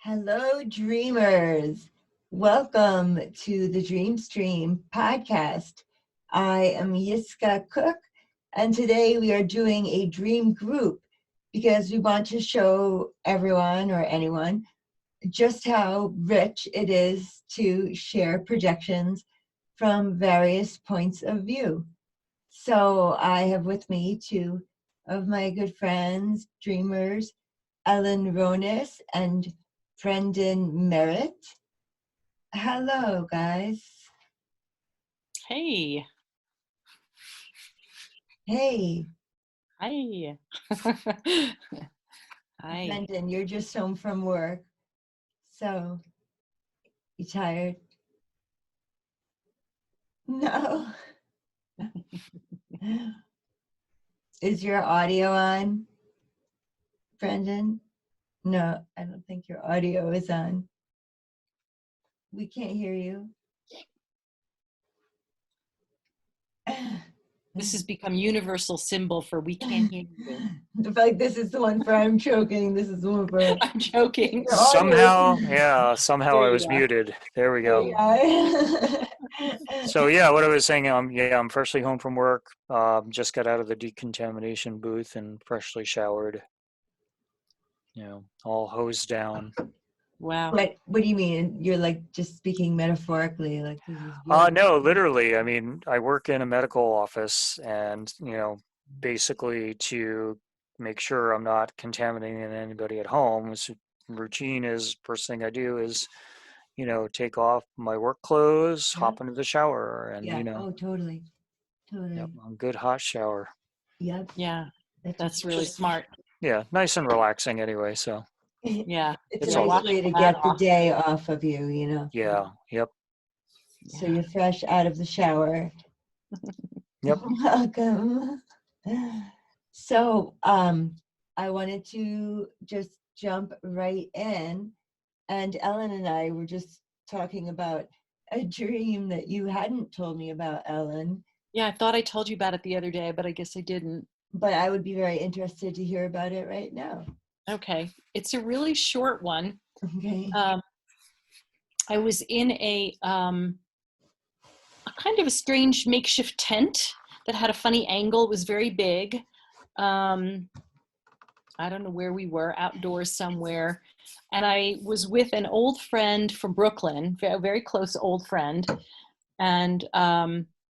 Hello, dreamers. Welcome to the Dream Stream podcast. I am Yiskah Koock, and today we are doing a dream group because we want to show everyone or anyone just how rich it is to share projections from various points of view. So I have with me two of my good friends, dreamers, Ellen Ronis and Brendan Merritt. Hello, guys. Hey. Hey. Hi. Hi. Brendan, you're just home from work. So, you tired? No. Is your audio on, Brendan? No, I don't think your audio is on. We can't hear you. This has become universal symbol for we can't hear you. I feel like this is the one for I'm choking. This is the one for I'm joking. Somehow I was are. muted. There we go. So what I was saying, I'm freshly home from work. Just got out of the decontamination booth and freshly showered. All hosed down. Wow. What do you mean? You're like just speaking metaphorically, like this is No, literally. I mean, I work in a medical office, and basically to make sure I'm not contaminating anybody at home. So routine is first thing I do is take off my work clothes, hop into the shower, and Oh, totally. Yep, a good hot shower. Yep. Yeah, that's really smart. Yeah, nice and relaxing anyway. So yeah, it's a nice way to get the day off of you, Yeah. Yep. So you're fresh out of the shower. Yep. Welcome. So I wanted to just jump right in, and Ellen and I were just talking about a dream that you hadn't told me about, Ellen. Yeah, I thought I told you about it the other day, but I guess I didn't. But I would be very interested to hear about it right now. Okay, it's a really short one. Okay. I was in a kind of a strange makeshift tent that had a funny angle. It was very big. I don't know where we were, outdoors somewhere. And I was with an old friend from Brooklyn, a very close old friend. And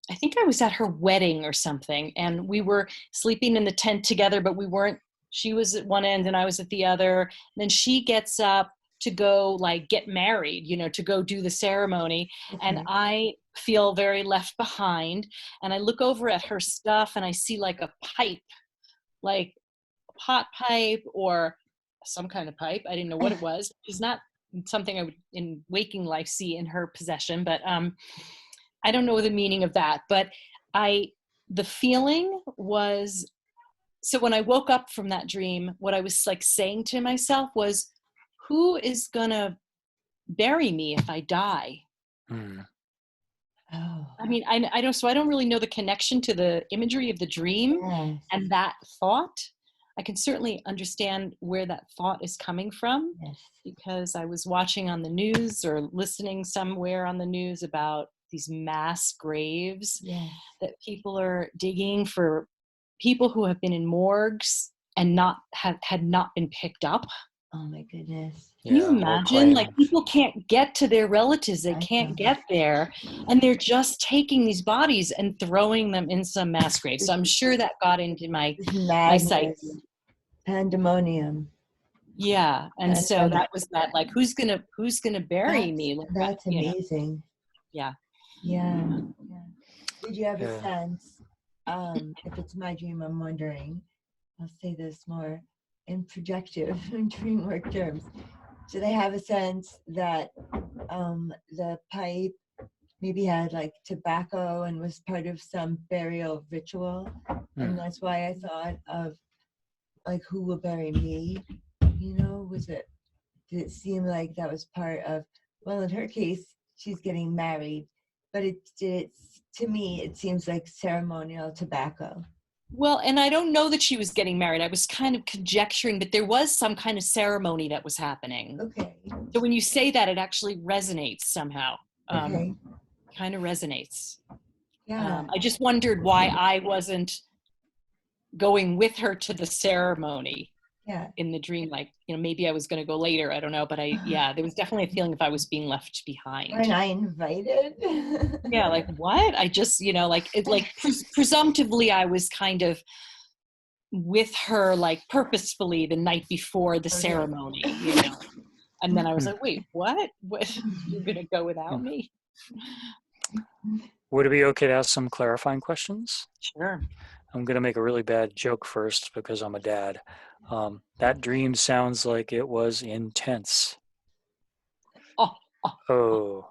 I think I was at her wedding or something. And we were sleeping in the tent together, but we weren't. She was at one end and I was at the other. And then she gets up to go like get married, to go do the ceremony. Okay. And I feel very left behind. And I look over at her stuff and I see like a pipe, like a pot pipe or some kind of pipe. I didn't know what it was. It's not something I would in waking life see in her possession, but I don't know the meaning of that. But the feeling was, so when I woke up from that dream, what I was like saying to myself was, who is gonna bury me if I die? Oh. I mean, I don't really know the connection to the imagery of the dream and that thought. I can certainly understand where that thought is coming from because I was watching on the news or listening somewhere on the news about these mass graves that people are digging for people who have been in morgues and had not been picked up. Oh my goodness. Can you imagine? Like people can't get to their relatives. They can't get there. And they're just taking these bodies and throwing them in some mass grave. So I'm sure that got into my sight. Pandemonium. Yeah. And so that was that, like, who's gonna bury me? Like, that's amazing. Yeah. Did you have a sense, if it's my dream, I'm wondering, I'll say this more in projective dream work terms. Do they have a sense that the pipe maybe had like tobacco and was part of some burial ritual? And that's why I thought of like, who will bury me? Did it seem like that was part of, well, in her case, she's getting married, but to me, it seems like ceremonial tobacco. Well, and I don't know that she was getting married. I was kind of conjecturing that there was some kind of ceremony that was happening. Okay. So when you say that, it actually resonates somehow. Okay. Kind of resonates. Yeah. I just wondered why I wasn't going with her to the ceremony Yeah. in the dream. Like, maybe I was going to go later. I don't know. But there was definitely a feeling if I was being left behind. Weren't I invited? Yeah, like what? I just, presumptively I was kind of with her, like purposefully the night before the ceremony, And then I was like, wait, what? You're going to go without me? Would it be okay to ask some clarifying questions? Sure. I'm going to make a really bad joke first because I'm a dad. That dream sounds like it was intense. Oh.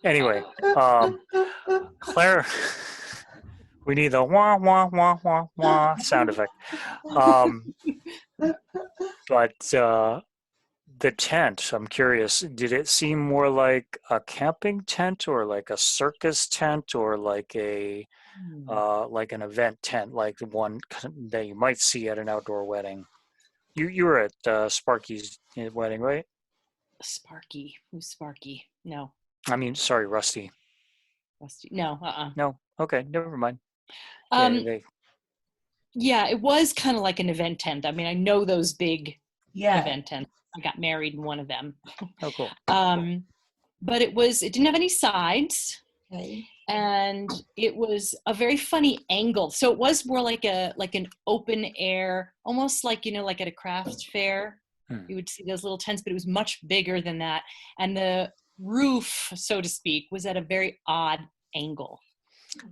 Anyway, Claire, we need the wah, wah, wah, wah, wah sound effect. But the tent, I'm curious, did it seem more like a camping tent or like a circus tent or like like an event tent, like the one that you might see at an outdoor wedding? You were at Sparky's wedding, right? Sparky. Who's Sparky? No. I mean, sorry, Rusty. Rusty. No. No. Okay, never mind. Yeah, it was kind of like an event tent. I mean, I know those big event tents. I got married in one of them. Oh, cool. But it didn't have any sides. Okay. And it was a very funny angle. So it was more like an open air, almost like, like at a craft fair. You would see those little tents, but it was much bigger than that. And the roof, so to speak, was at a very odd angle.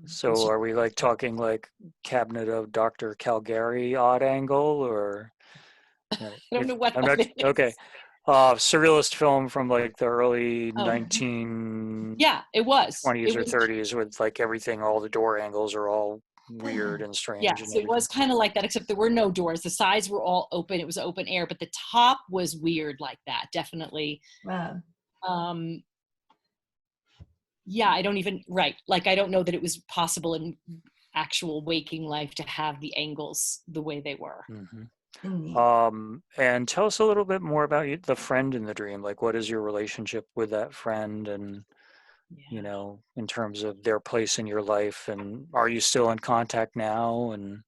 So are we like talking like Cabinet of Dr. Calgary odd angle or? I don't know what that is. Okay. Surrealist film from like the early 19 it was 20s or 30s with like everything, all the door angles are all weird and strange. Yes, it was kind of like that, except there were no doors. The sides were all open. It was open air, but the top was weird like that. Definitely. Wow. I don't even, right. Like, I don't know that it was possible in actual waking life to have the angles the way they were. Mm-hmm. And tell us a little bit more about the friend in the dream. Like, what is your relationship with that friend and, in terms of their place in your life, and are you still in contact now? And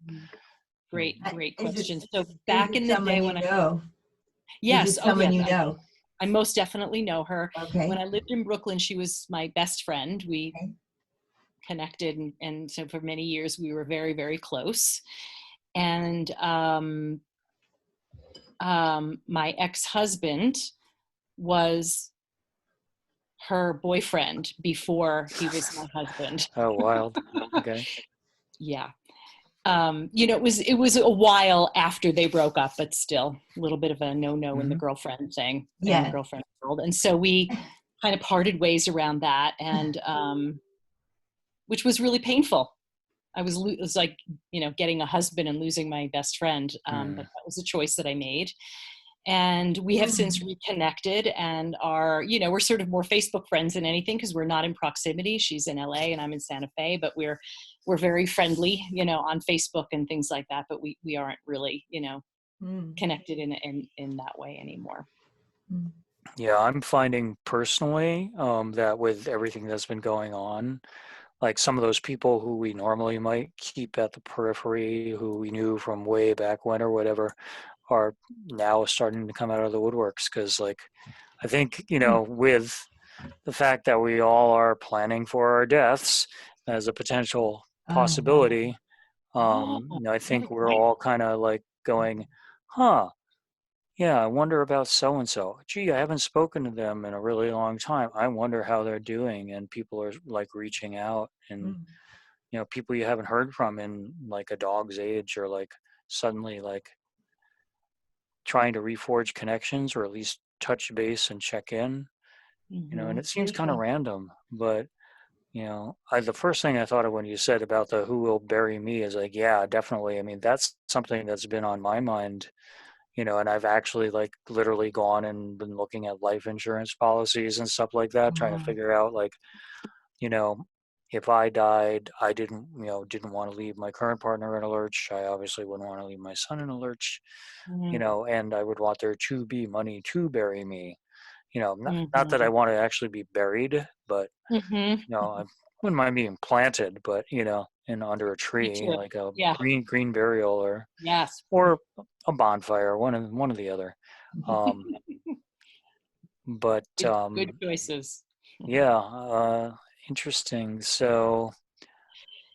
Great question. So back in the day when Yes, someone you know. I most definitely know her. Okay. When I lived in Brooklyn, she was my best friend. We connected, and so for many years we were very, very close. And my ex-husband was her boyfriend before he was my husband. Oh, wild. Okay. Yeah. It was a while after they broke up, but still a little bit of a no-no in the girlfriend thing, in the girlfriend world. And so we kind of parted ways around that, and which was really painful. It was like, getting a husband and losing my best friend. But that was a choice that I made. And we have since reconnected and are, we're sort of more Facebook friends than anything because we're not in proximity. She's in LA and I'm in Santa Fe, but we're very friendly, on Facebook and things like that. But we aren't really, connected in that way anymore. Yeah, I'm finding personally that with everything that's been going on, like some of those people who we normally might keep at the periphery, who we knew from way back when or whatever, are now starting to come out of the woodworks. Because like, I think, with the fact that we all are planning for our deaths as a potential possibility, I think we're all kind of like going, yeah, I wonder about so-and-so. Gee, I haven't spoken to them in a really long time. I wonder how they're doing. And people are like reaching out, and, people you haven't heard from in like a dog's age, or like suddenly like trying to reforge connections or at least touch base and check in, and it seems kind of random, but the first thing I thought of when you said about the who will bury me is like, yeah, definitely. I mean, that's something that's been on my mind, and I've actually like literally gone and been looking at life insurance policies and stuff like that, trying to figure out like, if I died, I didn't want to leave my current partner in a lurch. I obviously wouldn't want to leave my son in a lurch, and I would want there to be money to bury me. Not that I want to actually be buried, but I wouldn't mind being planted, but in under a Me tree, too. like a Yeah. green burial, Yes. or a bonfire, one or the other. But Good choices. yeah, interesting. So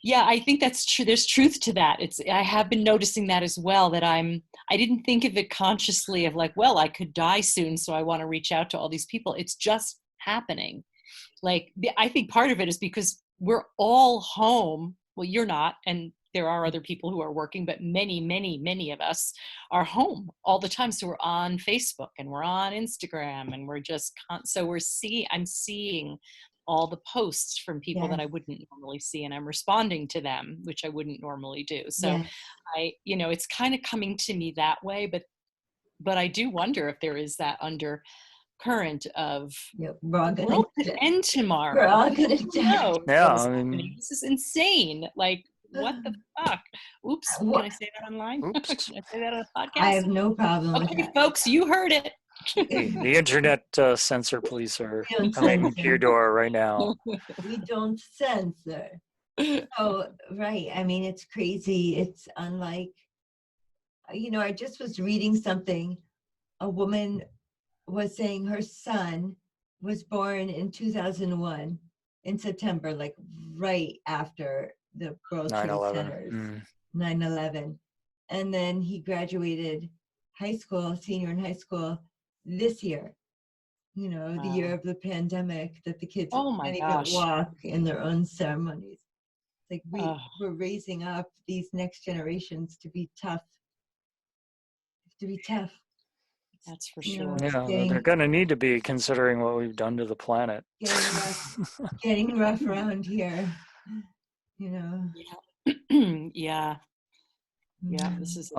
Yeah, I think that's true. There's truth to that. I have been noticing that as well, that I didn't think of it consciously of like, well, I could die soon, so I want to reach out to all these people. It's just happening. Like, I think part of it is because we're all home. Well, you're not, and there are other people who are working, but many, many, many of us are home all the time. So we're on Facebook and we're on Instagram, and we're just, so I'm seeing all the posts from people that I wouldn't normally see, and I'm responding to them, which I wouldn't normally do. So it's kind of coming to me that way, but I do wonder if there is that undercurrent of we're all the world could end tomorrow. We're all gonna die. Yeah, this is insane. Like, what the fuck? Oops, can I say that online? Oops. Can I say that on a podcast? I have no problem with Okay, that. folks, you heard it. The internet censor police are coming to your door right now. We don't censor. Oh, right. I mean, it's crazy. It's unlike, I just was reading something. A woman was saying her son was born in 2001 in September, like right after the World Trade 9/11. Centers, 9/11. And then he graduated senior in high school this year, the year of the pandemic, that the kids can't even walk in their own ceremonies. Like we're raising up these next generations to be tough. That's for sure. Yeah, they're going to need to be, considering what we've done to the planet. Getting rough around here, Yeah. This is.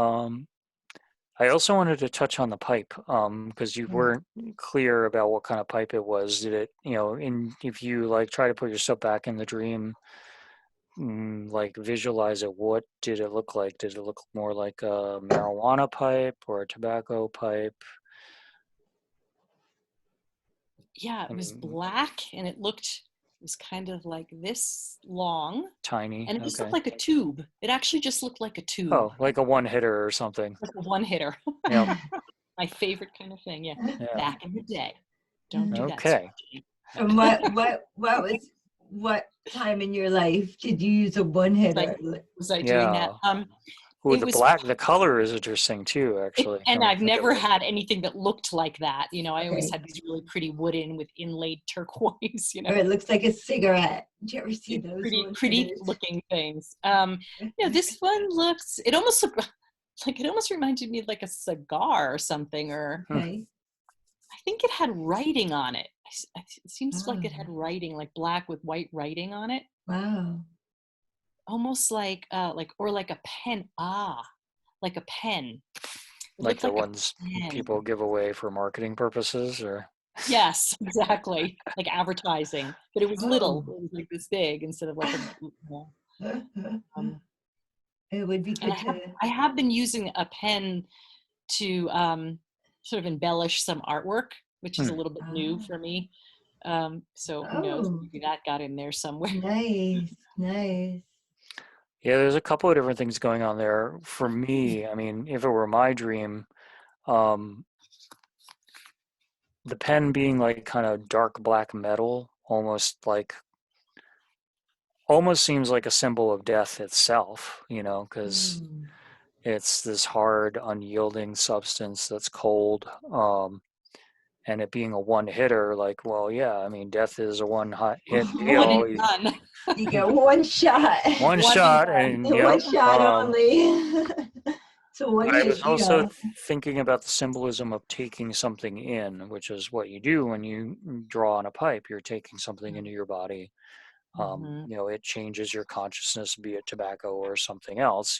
I also wanted to touch on the pipe, because you weren't clear about what kind of pipe it was. Did it, if you like try to put yourself back in the dream, like visualize it, what did it look like? Did it look more like a marijuana pipe or a tobacco pipe? Yeah, it was black, and it was kind of like this long. Tiny. And it just looked like a tube. It actually just looked like a tube. Oh, like a one-hitter or something. Like a one-hitter. Yeah. My favorite kind of thing, yeah. Back in the day. Don't do that. Okay. And what time in your life did you use a one-hitter? Was I doing that? Ooh, the color is interesting too, actually. And I've never had anything that looked like that. I always had these really pretty wooden with inlaid turquoise, Or it looks like a cigarette. Did you ever see those pretty looking things? This one it almost reminded me of like a cigar or something, or I think it had writing on it. It seems like it had writing, like black with white writing on it. Wow. Almost like a pen. Like a pen. Like the ones people give away for marketing purposes, or? Yes, exactly. Like advertising, but it was little. It was like this big instead of like a. It would be good I have been using a pen to sort of embellish some artwork, which is a little bit new for me. So who knows? Maybe that got in there somewhere. Nice. Yeah, there's a couple of different things going on there. For me, I mean, if it were my dream, the pen being like kind of dark black metal, almost seems like a symbol of death itself, because it's this hard, unyielding substance that's cold. And it being a one-hitter, like, well, yeah, I mean, death is a one-hit deal. You get one shot. One shot, and one shot only. So but I was also thinking about the symbolism of taking something in, which is what you do when you draw on a pipe. You're taking something into your body. It changes your consciousness, be it tobacco or something else.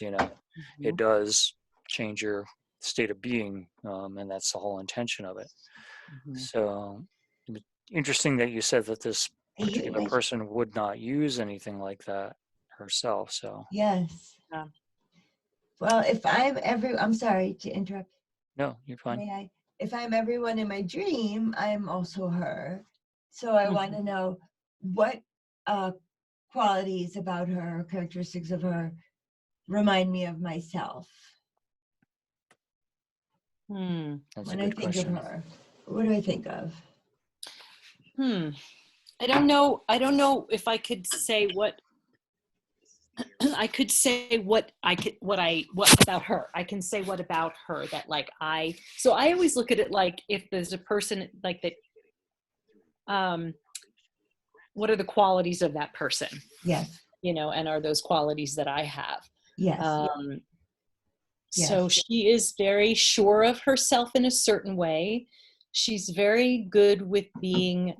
It does change your state of being, and that's the whole intention of it. So interesting that you said that this particular person would not use anything like that herself. So Yes. Yeah. Well, if I'm sorry to interrupt. no, you're fine. May I? If I'm everyone in my dream, I'm also her. So I want to know what qualities about her, characteristics of her, remind me of myself. That's When a I good think question. of her, what do I think of? I don't know if I could say what I could say what about her. I can say what about her that like so I always look at it like if there's a person like that, what are the qualities of that person? Yes. And are those qualities that I have? Yes. So Yes. she is very sure of herself in a certain way. She's very good with being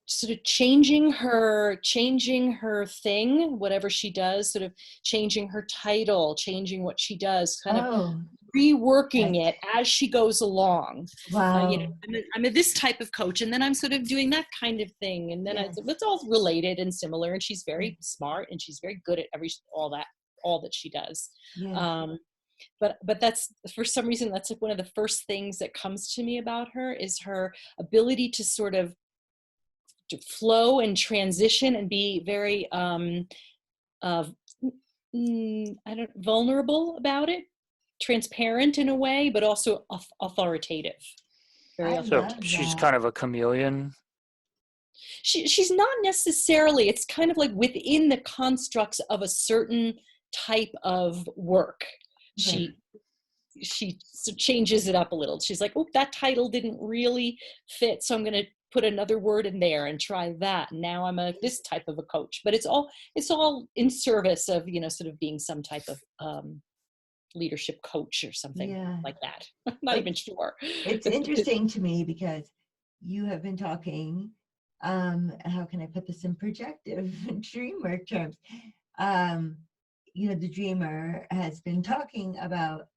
sort of changing her thing, whatever she does, sort of changing her title, changing what she does, kind of reworking it as she goes along. Wow. I'm this type of coach, and then I'm sort of doing that kind of thing, and then it's all related and similar. And she's very smart, and she's very good at all that she does. Yes. But that's, for some reason, that's like one of the first things that comes to me about her is her ability to sort of to flow and transition and be very vulnerable about it, transparent in a way, but also authoritative. So she's kind of a chameleon. She's not necessarily. It's kind of like within the constructs of a certain type of work. She changes it up a little. She's like, oh, that title didn't really fit, so I'm going to put another word in there and try that. Now I'm this type of a coach, but it's all in service of sort of being some type of leadership coach or something like that. I'm not even sure. It's interesting to me because you have been talking. How can I put this in projective dreamer terms? The dreamer has been talking about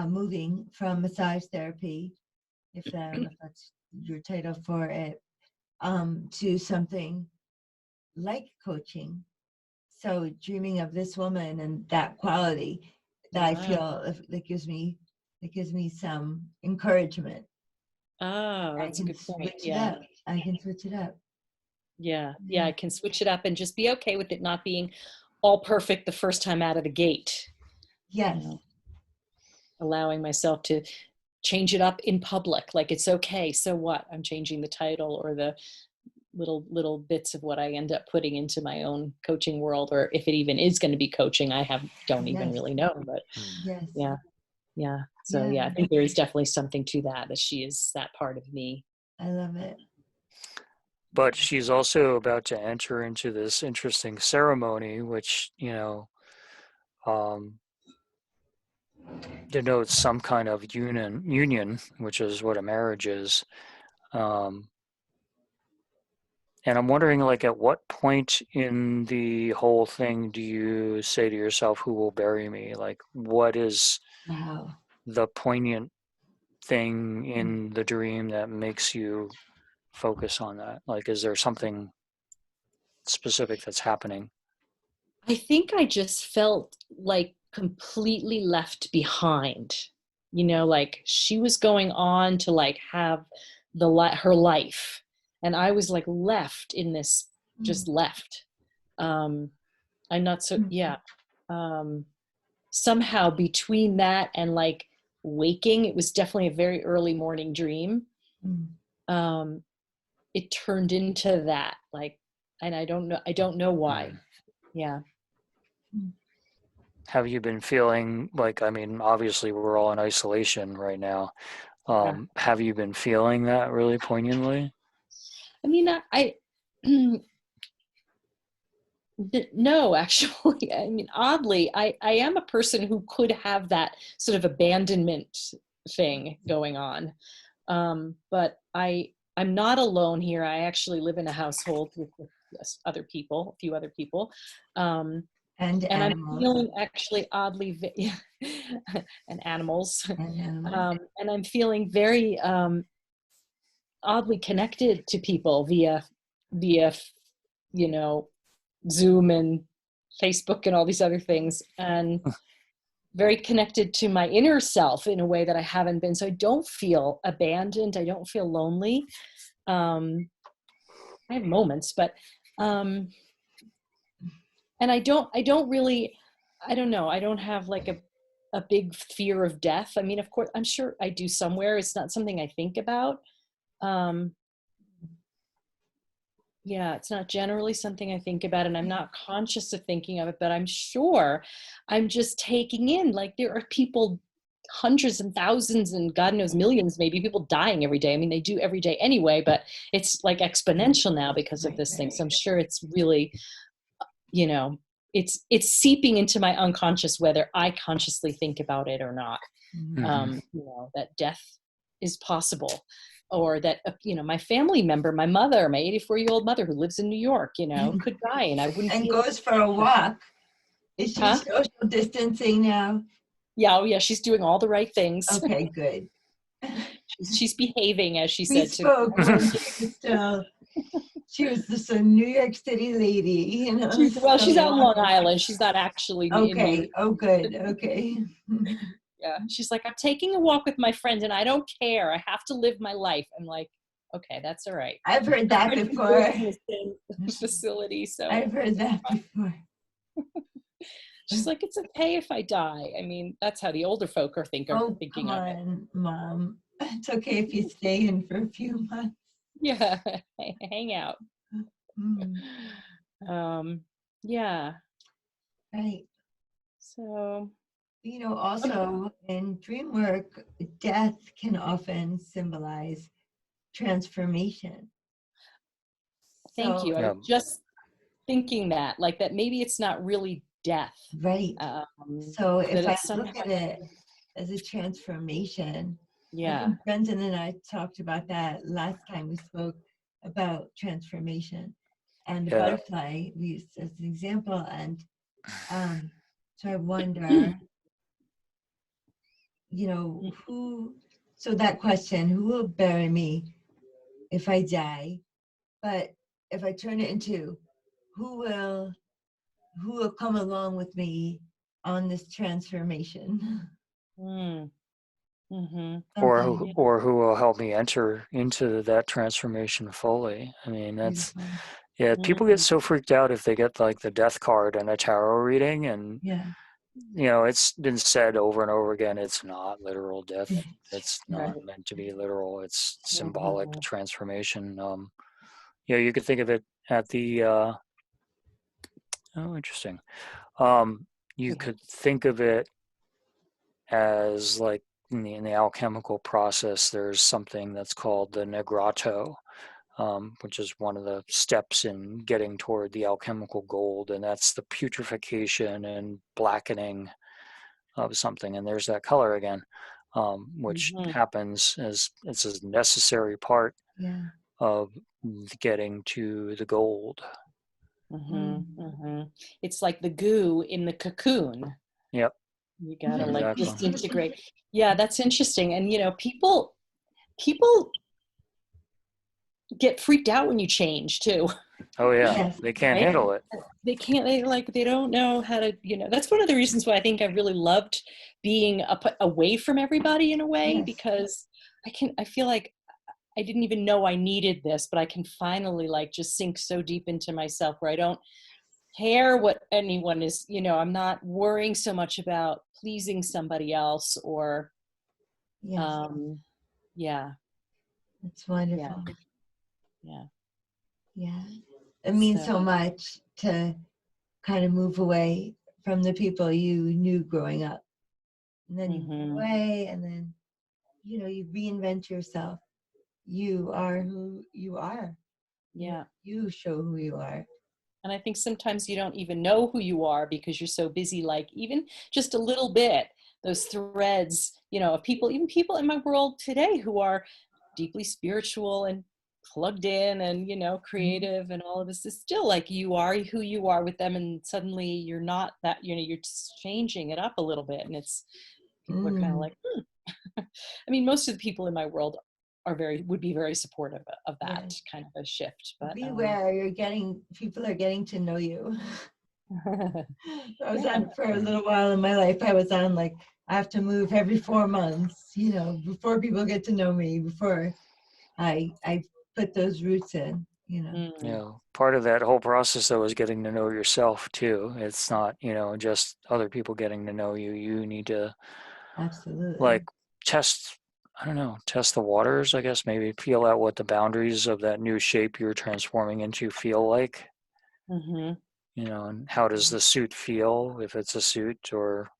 moving from massage therapy, if that's your title for it, to something like coaching. So dreaming of this woman and that quality that I feel that gives me some encouragement. Oh, that's a good point. I can switch it up. Yeah, I can switch it up and just be okay with it not being all perfect the first time out of the gate. Yes. Allowing myself to change it up in public, like it's okay. So what? I'm changing the title or the little bits of what I end up putting into my own coaching world, or if it even is going to be coaching, I don't even really know. But yeah. So I think there is definitely something to that she is that part of me. I love it. But she's also about to enter into this interesting ceremony, which denotes some kind of union, which is what a marriage is. And I'm wondering, like, at what point in the whole thing do you say to yourself, who will bury me? Like, what is the poignant thing in the dream that makes you focus on that? Like, is there something specific that's happening? I think I just felt like completely left behind. Like she was going on to like have her life, and I was like left in this, just left. I'm not so somehow between that and like waking, it was definitely a very early morning dream. It turned into that, like, and I don't know why. Have you been feeling like, I mean, obviously we're all in isolation right now. Have you been feeling that really poignantly? I mean, I no, actually, I mean, oddly, I am a person who could have that sort of abandonment thing going on. But I'm not alone here. I actually live in a household with other people, a few other people. And I'm feeling actually oddly, and animals. And I'm feeling very oddly connected to people via, you know, Zoom and Facebook and all these other things, and very connected to my inner self in a way that I haven't been. So I don't feel abandoned. I don't feel lonely. I have moments, but, and I don't really, I don't know. I don't have like a big fear of death. I mean, of course, I'm sure I do somewhere. It's not something I think about. Yeah, it's not generally something I think about, and I'm not conscious of thinking of it, but I'm sure I'm just taking in, like, there are people, hundreds and thousands and God knows millions, maybe, people dying every day. I mean, they do every day anyway, but it's like exponential now because of this thing. So I'm sure it's really, you know, it's seeping into my unconscious, whether I consciously think about it or not. You know, that death is possible, or that, you know, my family member, my mother, my 84-year-old mother who lives in New York, you know, could die and I wouldn't And be able goes for a walk. Is she social distancing now? Yeah, oh yeah, she's doing all the right things. Okay, good. She's behaving, as she We said. spoke when she was this a New York City lady, you know. She's out in Long Island. She's not actually in New York. Oh, good. Okay. Yeah, she's like, I'm taking a walk with my friend and I don't care. I have to live my life. I'm like, okay, that's all right. I've heard that before. In the same facility, so I've heard that before. She's like, it's okay if I die. I mean, that's how the older folk are thinking Come of it. on, Mom. It's okay if you stay in for a few months. Yeah, hang out. Mm. Yeah. Right. So, you know, also in dream work, death can often symbolize transformation. Thank you. I was just thinking that, like, that maybe it's not really death. Right. So if I look at it as a transformation, I think Brendan and I talked about that last time we spoke about transformation, and the butterfly we used as an example. And so I wonder, you know, so that question, who will bury me if I die? But if I turn it into who will come along with me on this transformation? Or who will help me enter into that transformation fully. I mean, that's people get so freaked out if they get like the death card in a tarot reading, and you know, it's been said over and over again, it's not literal death. It's not meant to be literal. It's symbolic transformation. You know, you could think of it at the interesting. You could think of it as like in the alchemical process, there's something that's called the negrato, which is one of the steps in getting toward the alchemical gold, and that's the putrefaction and blackening of something. And there's that color again, which happens as it's a necessary part of getting to the gold. It's like the goo in the cocoon. Yep. You gotta like disintegrate. Yeah, that's interesting. And you know, people get freaked out when you change too. Oh yeah, they can't handle it. They can't. They don't know how to. You know, that's one of the reasons why I think I really loved being away from everybody in a way, because I feel like I didn't even know I needed this, but I can finally like just sink so deep into myself where I don't care what anyone is, you know, I'm not worrying so much about pleasing somebody else or, It's wonderful. Yeah. It means so much to kind of move away from the people you knew growing up. And then you move away, and then, you know, you reinvent yourself. You are who you are. Yeah. You show who you are. And I think sometimes you don't even know who you are because you're so busy, like even just a little bit, those threads, you know, of people, even people in my world today who are deeply spiritual and plugged in and, you know, creative and all of this is still like you are who you are with them. And suddenly you're not that, you know, you're just changing it up a little bit. And it's, people are kind of like, I mean, most of the people in my world would be very supportive of that Yes. kind of a shift. But Beware, people are getting to know you. I was yeah. on for a little while in my life. I was on like, I have to move every 4 months, before people get to know me, before I put those roots in. Part of that whole process though is getting to know yourself too. It's not, just other people getting to know you. You need to Absolutely. like test, I don't know, test the waters, I guess, maybe feel out what the boundaries of that new shape you're transforming into feel like. Mm-hmm. And how does the suit feel, if it's a suit, or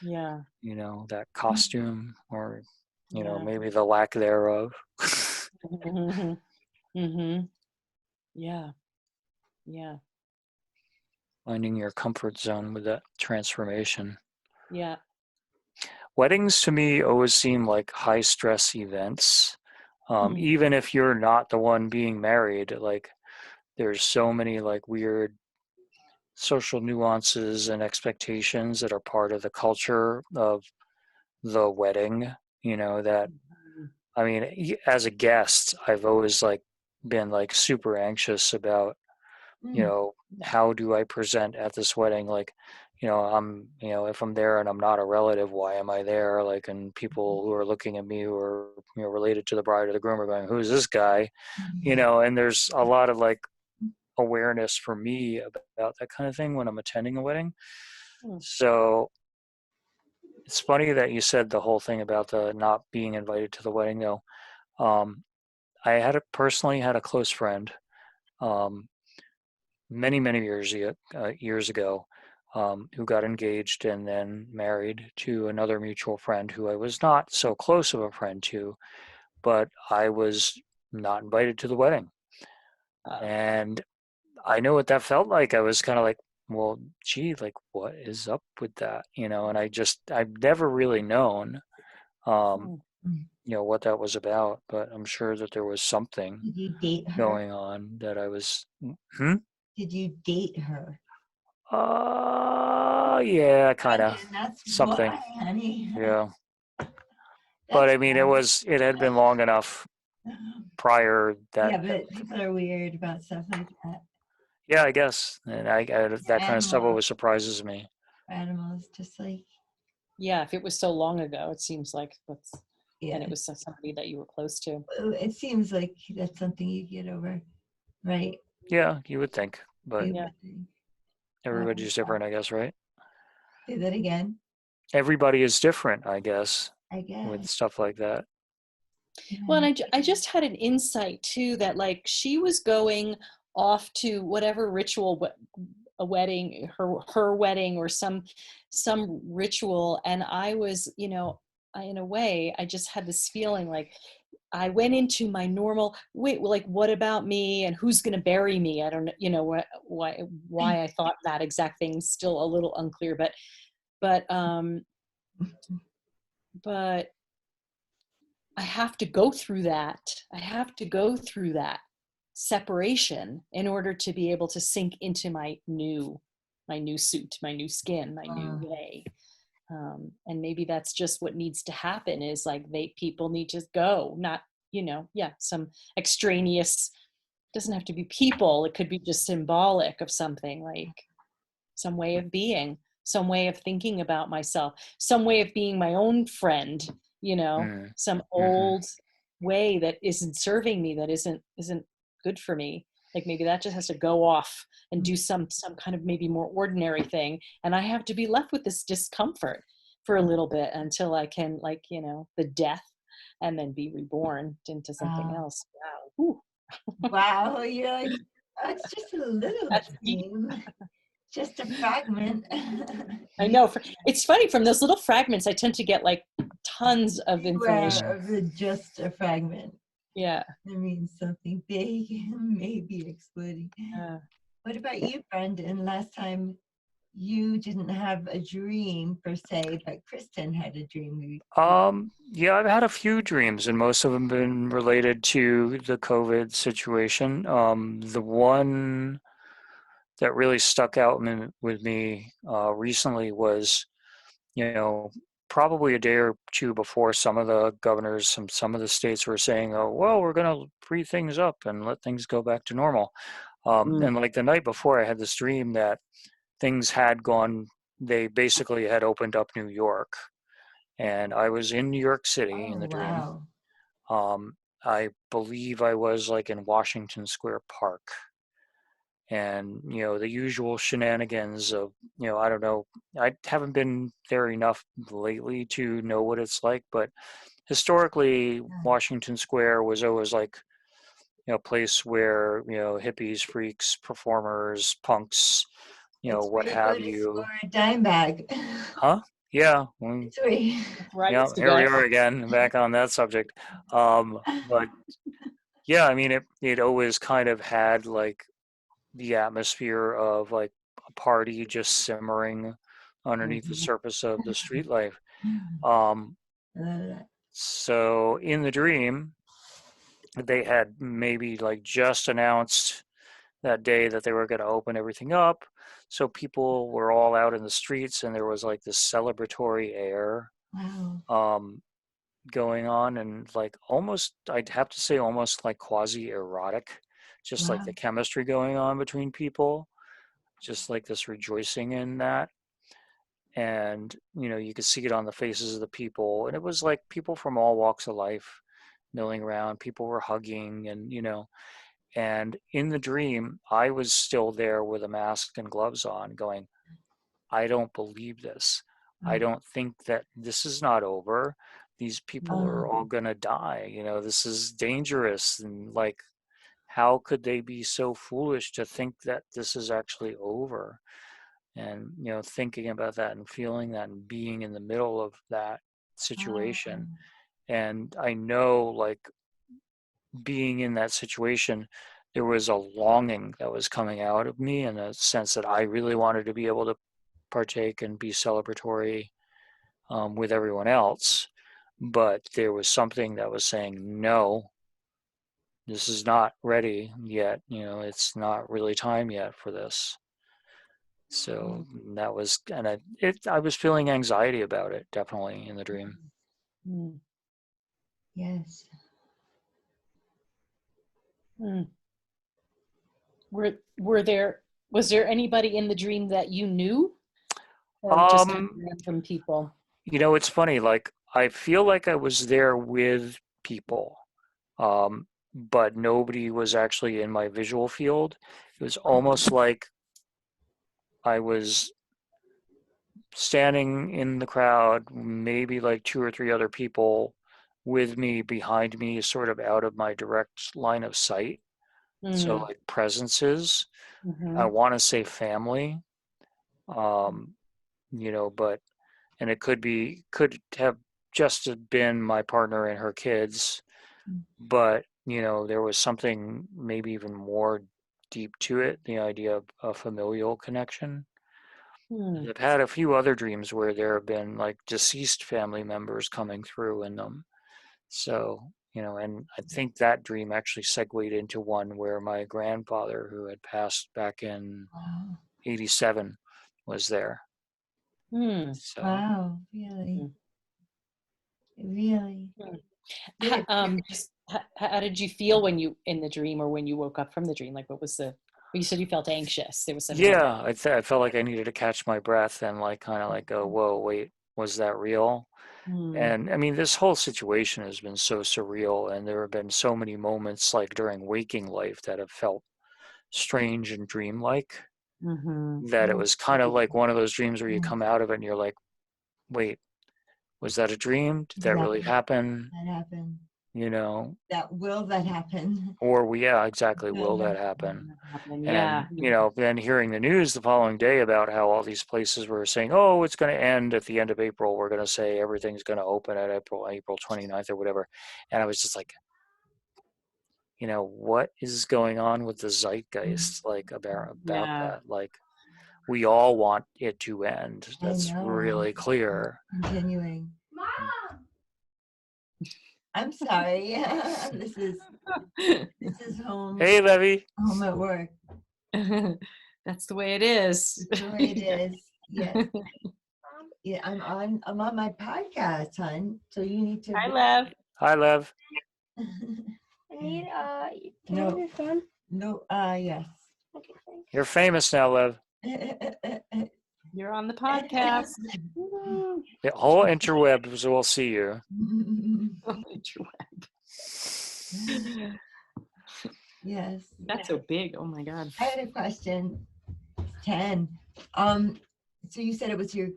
Yeah. that costume, or Yeah. maybe the lack thereof. Mm-hmm. Mm-hmm. Yeah. Yeah. Finding your comfort zone with that transformation. Yeah. Weddings to me always seem like high stress events. Mm-hmm. Even if you're not the one being married, like there's so many like weird social nuances and expectations that are part of the culture of the wedding, that, I mean, as a guest, I've always like been like super anxious about, how do I present at this wedding? Like, if I'm there and I'm not a relative, why am I there? Like, and people who are looking at me who are, related to the bride or the groom are going, who's this guy? And there's a lot of like awareness for me about that kind of thing when I'm attending a wedding. So it's funny that you said the whole thing about the not being invited to the wedding though. I personally had a close friend, um, many years ago, who got engaged and then married to another mutual friend who I was not so close of a friend to, but I was not invited to the wedding. And I know what that felt like. I was kind of like, well, gee, like what is up with that? And I've never really known, what that was about, but I'm sure that there was something Did you date her? going on that I was, hmm? Did you date her? Yeah, kind of Brendan, that's something. why, honey. Yeah. But That's I mean, it had been long enough prior that, yeah, but people are weird about stuff like that. yeah, I guess. And that kind of stuff always surprises me. Animals, just like, Yeah. If it was so long ago, it seems like yeah. and it was somebody that you were close to. It seems like that's something you get over, right? Yeah, you would think, but Yeah. everybody's different, I guess, right? Say that again. Everybody is different, I guess, I guess. with stuff like that. Well, and I just had an insight too that like she was going off to whatever ritual, a wedding, her wedding or some ritual, and I was, in a way, I just had this feeling like I went into my normal wait, well, like what about me and who's going to bury me? I don't know, why I thought that exact thing, still a little unclear, but I have to go through that. I have to go through that separation in order to be able to sink into my new suit, my new skin, my new way. And maybe that's just what needs to happen is like people need to go, not, some extraneous, doesn't have to be people. It could be just symbolic of something, like some way of being, some way of thinking about myself, some way of being my own friend, some old way that isn't serving me, that isn't good for me. Like maybe that just has to go off and do some kind of maybe more ordinary thing. And I have to be left with this discomfort for a little bit until I can, like, the death, and then be reborn into something else. Wow. Ooh. Wow, you're like, oh, it's just a little That's deep. dream, just a fragment. I know. It's funny, from those little fragments, I tend to get like tons of information. Of just a fragment. Yeah. That means something big, maybe exploding. What about you, Brendan? Last time you didn't have a dream per se, but Kristen had a dream. Yeah, I've had a few dreams, and most of them been related to the COVID situation. The one that really stuck out with me recently was, probably a day or two before some of the governors, some of the states were saying, oh, well, we're going to free things up and let things go back to normal. And like the night before, I had this dream that things had gone, they basically had opened up New York. And I was in New York City in Oh, the dream. wow. I believe I was like in Washington Square Park. And, the usual shenanigans of, I don't know, I haven't been there enough lately to know what it's like, but historically, Washington Square was always like, a place where, hippies, freaks, performers, punks, It's what where you go have to you. score a dime bag. Huh? Yeah. It's where you... Right. Yeah, here we are again, back on that subject. But yeah, I mean, it always kind of had like the atmosphere of like a party just simmering underneath the surface of the street life. Um, so in the dream, they had maybe like just announced that day that they were going to open everything up. So people were all out in the streets and there was like this celebratory air Wow. going on, and like almost, I'd have to say almost like quasi erotic, just like Wow. the chemistry going on between people, just like this rejoicing in that. And you could see it on the faces of the people, and it was like people from all walks of life milling around. People were hugging, and and in the dream I was still there with a mask and gloves on going, I don't believe this. I don't think that this is not over. These people are all going to die. This is dangerous. And like, how could they be so foolish to think that this is actually over? And, thinking about that and feeling that and being in the middle of that situation. And I know, like, being in that situation, there was a longing that was coming out of me in a sense that I really wanted to be able to partake and be celebratory with everyone else. But there was something that was saying, no, this is not ready yet. It's not really time yet for this. So that was, and I was feeling anxiety about it, definitely, in the dream. Yes. Was there anybody in the dream that you knew, or just kind of random people? It's funny, like I feel like I was there with people, but nobody was actually in my visual field. It was almost like I was standing in the crowd, maybe like two or three other people with me, behind me, sort of out of my direct line of sight. So like presences, I want to say family, but, and it could have just been my partner and her kids, but, there was something maybe even more deep to it, the idea of a familial connection. I've had a few other dreams where there have been like deceased family members coming through in them. So, and I think that dream actually segued into one where my grandfather, who had passed back in 87, was there. So, Wow, really? Really? How did you feel when you in the dream, or when you woke up from the dream? Like, what was you said you felt anxious. There was something. Yeah, I felt like I needed to catch my breath and like kind of like go, whoa, wait, was that real? And I mean, this whole situation has been so surreal, and there have been so many moments like during waking life that have felt strange and dreamlike, that it was kind of like one of those dreams where you come out of it and you're like, wait, was that a dream? Did that really happen? That happened. Will that happen? Or yeah, exactly. Will that happen? Yeah. And, then hearing the news the following day about how all these places were saying, oh, it's going to end at the end of April. We're going to say everything's going to open at April 29th or whatever. And I was just like, what is going on with the zeitgeist? Like about that? Like, we all want it to end. That's really clear. Continuing. I'm sorry. This is home. Hey, Levy. Home at work. That's the way it is. That's the way it is. Yes. Yeah, I'm on my podcast, hon. So you need to. Hi, Lev. Hi, Lev. I need No. turn this on. No, yes. Okay, thanks. You're famous now, Lev. You're on the podcast. The whole interwebs will see you. Yes. That's so big. Oh my God. I had a question. 10. So you said it was your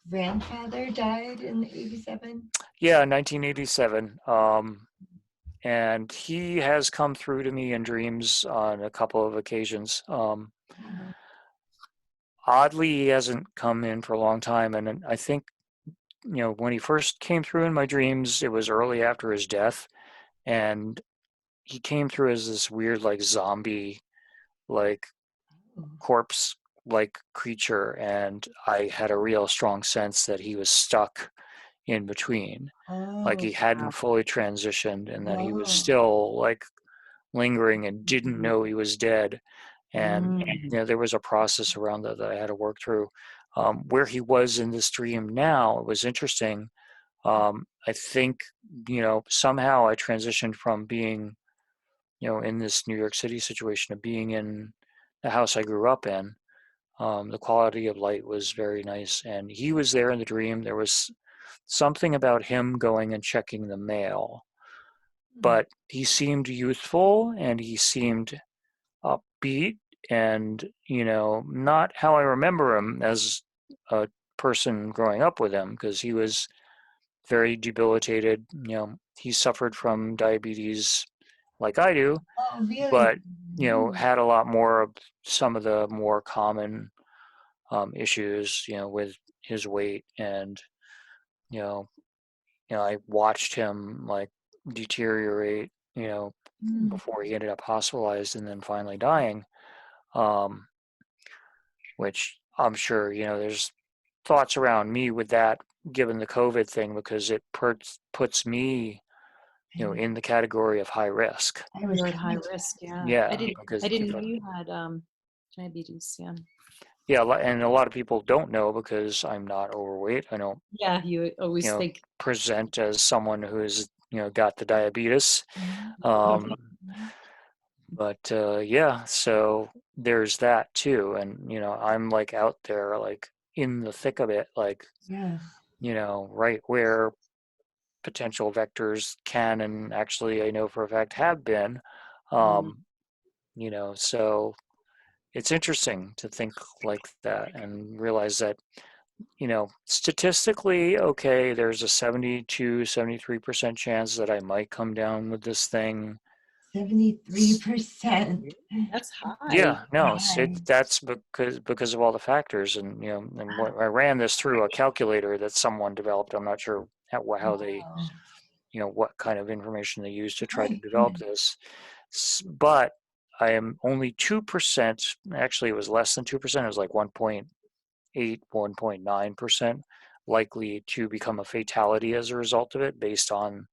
grandfather died in 87? Yeah, 1987. And he has come through to me in dreams on a couple of occasions. Oddly, he hasn't come in for a long time. And I think, when he first came through in my dreams, it was early after his death. And he came through as this weird, like zombie, like corpse like creature. And I had a real strong sense that he was stuck in between. Like he hadn't fully transitioned and that he was still like lingering and didn't know he was dead. And there was a process around that I had to work through. Where he was in this dream now, it was interesting. I think, somehow I transitioned from being, in this New York City situation to being in the house I grew up in. The quality of light was very nice. And he was there in the dream. There was something about him going and checking the mail, but he seemed youthful and he seemed upbeat and, not how I remember him as a person growing up with him, because he was very debilitated. He suffered from diabetes like I do, Oh, really? but, had a lot more of some of the more common issues, with his weight. And, I watched him like deteriorate, before he ended up hospitalized and then finally dying. Which I'm sure, there's thoughts around me with that, given the COVID thing, because it puts me, in the category of high risk. You're at high risk. Yeah. Yeah, I because didn't know you had diabetes. Yeah. Yeah, and a lot of people don't know because I'm not overweight. I don't, Yeah. You always think. present as someone who has, got the diabetes. But yeah, so there's that too. And, I'm like out there, like in the thick of it, like, Yes. right where potential vectors can and actually I know for a fact have been. So it's interesting to think like that and realize that, statistically, okay, there's a 73% chance that I might come down with this thing. 73%. That's high. Yeah, no, High. that's because of all the factors. And, and I ran this through a calculator that someone developed. I'm not sure how they, what kind of information they used to try to develop this. But I am only 2%. Actually, it was less than 2%. It was like 1.8, 1.9% likely to become a fatality as a result of it, based on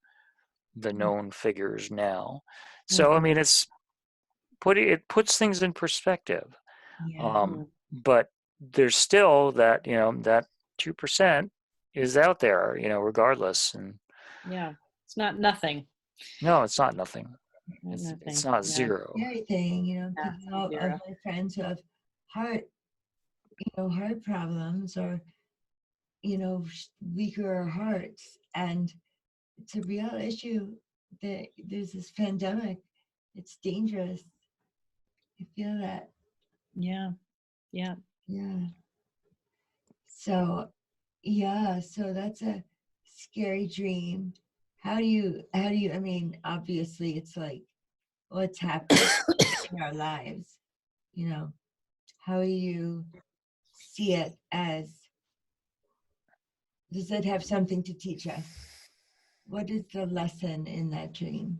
the known figures now. So, I mean, it puts things in perspective. But there's still that, that 2% is out there, regardless. And yeah, it's not nothing. no, it's not nothing. Nothing. It's not zero. Everything, thinking of my friends who have heart problems or, weaker hearts. And it's a real issue that there's this pandemic. It's dangerous. I feel that. Yeah. Yeah. So, so that's a scary dream. How do you, I mean, obviously it's like what's happening in our lives, how do you see it as, does it have something to teach us? What is the lesson in that dream?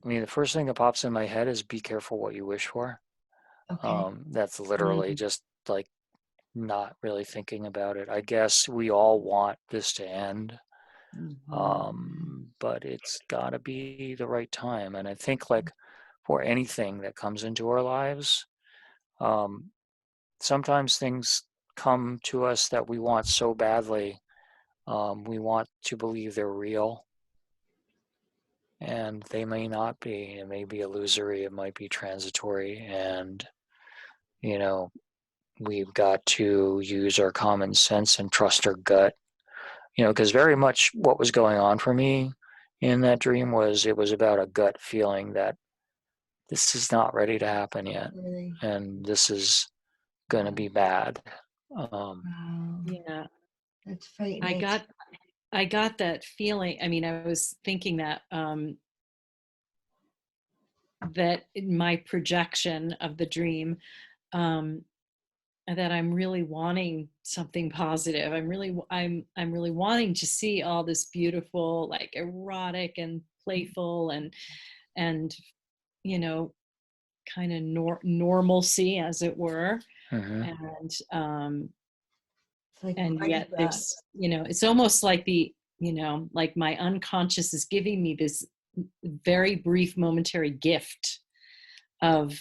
I mean, the first thing that pops in my head is be careful what you wish for. Okay. That's literally just like not really thinking about it. I guess we all want this to end. but it's got to be the right time. And I think like for anything that comes into our lives, sometimes things come to us that we want so badly. We want to believe they're real, and they may not be. It may be illusory, it might be transitory, and you know, we've got to use our common sense and trust our gut. Because very much what was going on for me in that dream was it was about a gut feeling that this is not ready to happen yet, Really? and this is going to be bad. Wow. Yeah. That's frightening. I got that feeling. I mean, I was thinking that that in my projection of the dream, that I'm really wanting something positive. I'm really wanting to see all this beautiful, like erotic and playful and you know, kind of normalcy, as it were. Mm-hmm. It's like And Mardi yet Gras. there's, it's almost like like my unconscious is giving me this very brief momentary gift of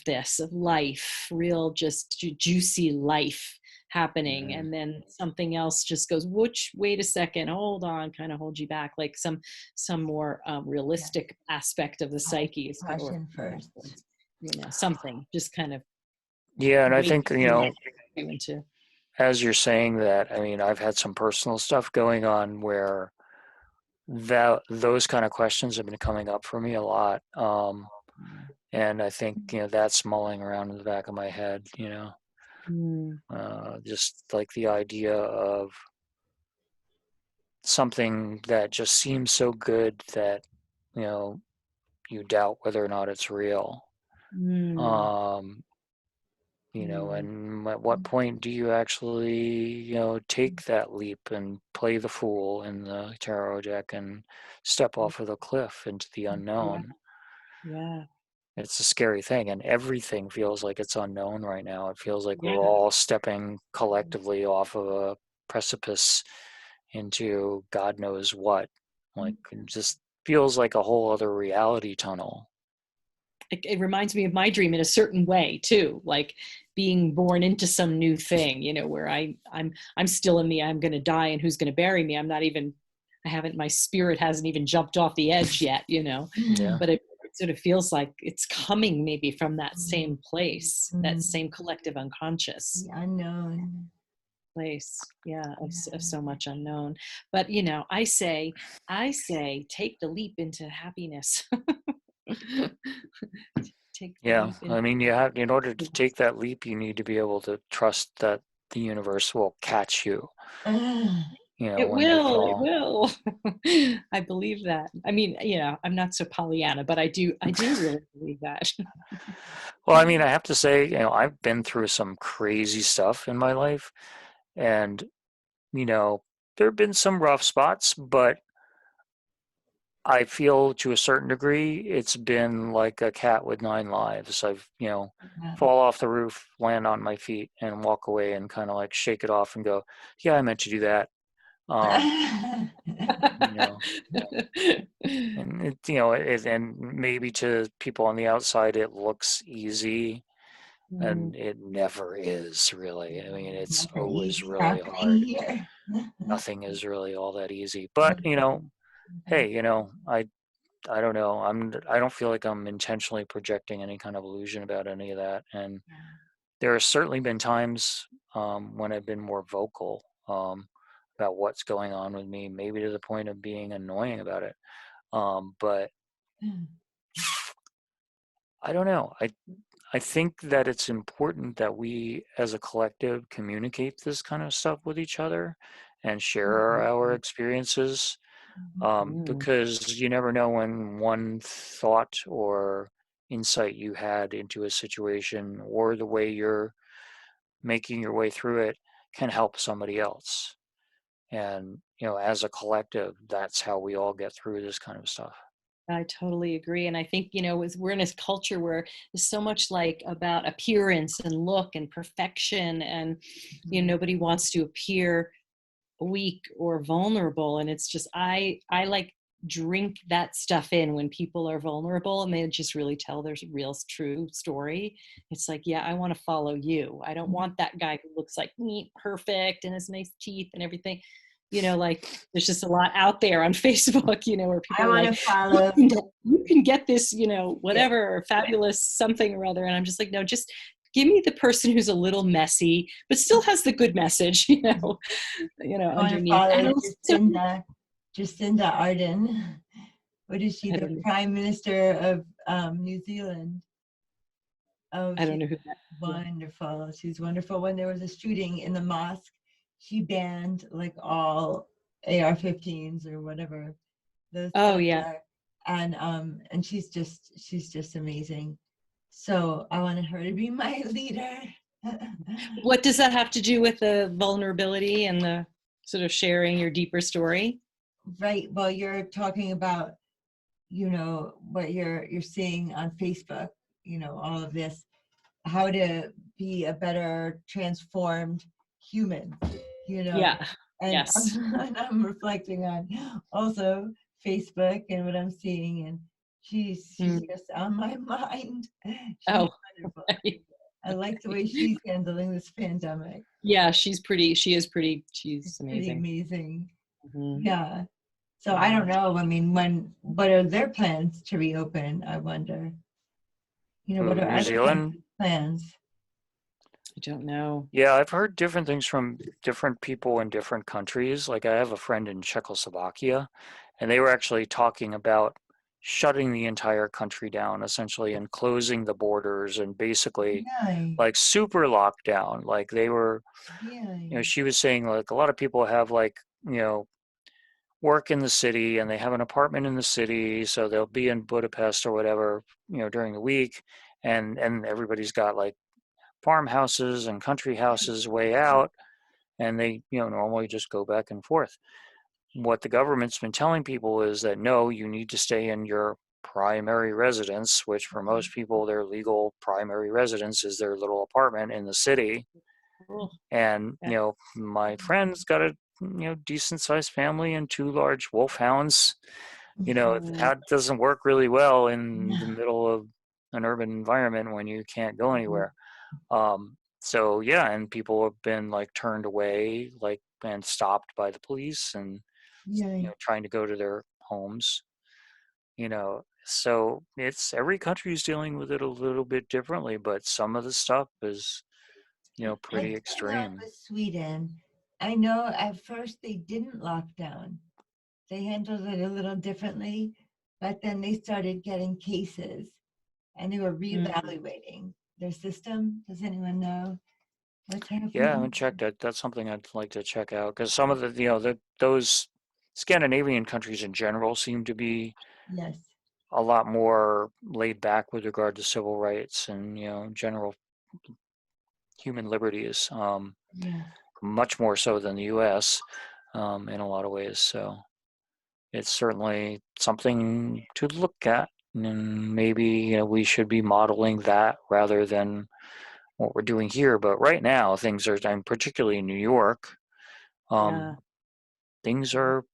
life, real just juicy life happening. Mm-hmm. And then something else just goes, wait a second, hold on, kind of hold you back, like some more realistic aspect of the psyche is kind of, Passion first. something just kind of Yeah, and I wakes think, you into. as you're saying that, I mean, I've had some personal stuff going on where those kind of questions have been coming up for me a lot. And I think, that's mulling around in the back of my head, just like the idea of something that just seems so good that, you doubt whether or not it's real. And at what point do you actually, take that leap and play the fool in the tarot deck and step off of the cliff into the unknown? Yeah. It's a scary thing, and everything feels like it's unknown right now. It feels like Yeah. we're all stepping collectively off of a precipice into God knows what. Like, it just feels like a whole other reality tunnel. It reminds me of my dream in a certain way too, like being born into some new thing, where I'm still in the I'm going to die and who's going to bury me. My spirit hasn't even jumped off the edge yet, Yeah. But it sort of feels like it's coming maybe from that same place, that same collective unconscious. The unknown Place, yeah, of so much unknown. But I say take the leap into happiness. Take the Yeah, leap I mean, in order to take that leap, you need to be able to trust that the universe will catch you, It when you will. fall. I believe that. I mean, I'm not so Pollyanna, but I do really believe that. Well, I mean, I have to say, I've been through some crazy stuff in my life, and, there have been some rough spots, but I feel to a certain degree it's been like a cat with 9 lives. I've, fall off the roof, land on my feet, and walk away and kind of like shake it off and go, yeah, I meant to do that. And and maybe to people on the outside it looks easy, and it never is really. I mean, it's Nothing always easy really happening hard. here. Nothing is really all that easy. But hey, I don't know. I don't feel like I'm intentionally projecting any kind of illusion about any of that. And there have certainly been times when I've been more vocal about what's going on with me, maybe to the point of being annoying about it. But I don't know. I think that it's important that we as a collective communicate this kind of stuff with each other and share our experiences, because you never know when one thought or insight you had into a situation or the way you're making your way through it can help somebody else. And, as a collective, that's how we all get through this kind of stuff. I totally agree. And I think, we're in a culture where there's so much like about appearance and look and perfection. And, nobody wants to appear weak or vulnerable. And it's just, I like drink that stuff in when people are vulnerable and they just really tell their real true story. It's like, yeah, I want to follow you. I don't want that guy who looks like me, perfect and has nice teeth and everything. Like there's just a lot out there on Facebook, where people I are want like, to follow. you can get this, whatever, Yeah. or fabulous something or other. And I'm just like, no, just give me the person who's a little messy, but still has the good message, I want to underneath. follow And also, Jacinda Ardern. What is she? I The don't know. Prime Minister of New Zealand. Oh, I don't she's know who that is. wonderful. She's wonderful. When there was a shooting in the mosque, she banned like all AR-15s or whatever those Oh guns yeah. are. And she's just amazing. So I wanted her to be my leader. What does that have to do with the vulnerability and the sort of sharing your deeper story? Right. Well, you're talking about, what you're seeing on Facebook, all of this, how to be a better transformed human, Yeah. and Yes. and I'm reflecting on also Facebook and what I'm seeing, and she's Mm. just on my mind. She's Oh, wonderful. right. I like the way she's handling this pandemic. Yeah, she is pretty, she's It's pretty amazing. amazing. Mhm. Yeah. So I don't know. I mean, what are their plans to reopen? I wonder. What are New other Zealand. countries' plans? I don't know. Yeah, I've heard different things from different people in different countries. Like I have a friend in Czechoslovakia, and they were actually talking about shutting the entire country down essentially and closing the borders and basically Really? like super lockdown. Like they were, Really? she was saying like a lot of people have like, work in the city and they have an apartment in the city, so they'll be in Budapest or whatever, during the week, and everybody's got like farmhouses and country houses way out, and they normally just go back and forth. What the government's been telling people is that no, you need to stay in your primary residence, which for most people their legal primary residence is their little apartment in the city. Cool. And Yeah. my friend's got a decent sized family and 2 large wolfhounds. That doesn't work really well in the middle of an urban environment when you can't go anywhere. So yeah, and people have been like turned away, like, and stopped by the police, and Yeah. trying to go to their homes. So it's every country is dealing with it a little bit differently, but some of the stuff is I pretty do know extreme. with Sweden, I know at first they didn't lock down. They handled it a little differently, but then they started getting cases and they were reevaluating their system. Does anyone know what's Yeah, I happening? haven't checked it. That's something I'd like to check out, because some of those Scandinavian countries in general seem to be Yes. a lot more laid back with regard to civil rights and general human liberties, Yes. much more so than the U.S. In a lot of ways. So it's certainly something to look at, and maybe we should be modeling that rather than what we're doing here. But right now, things are, and particularly in New York, Yeah. things are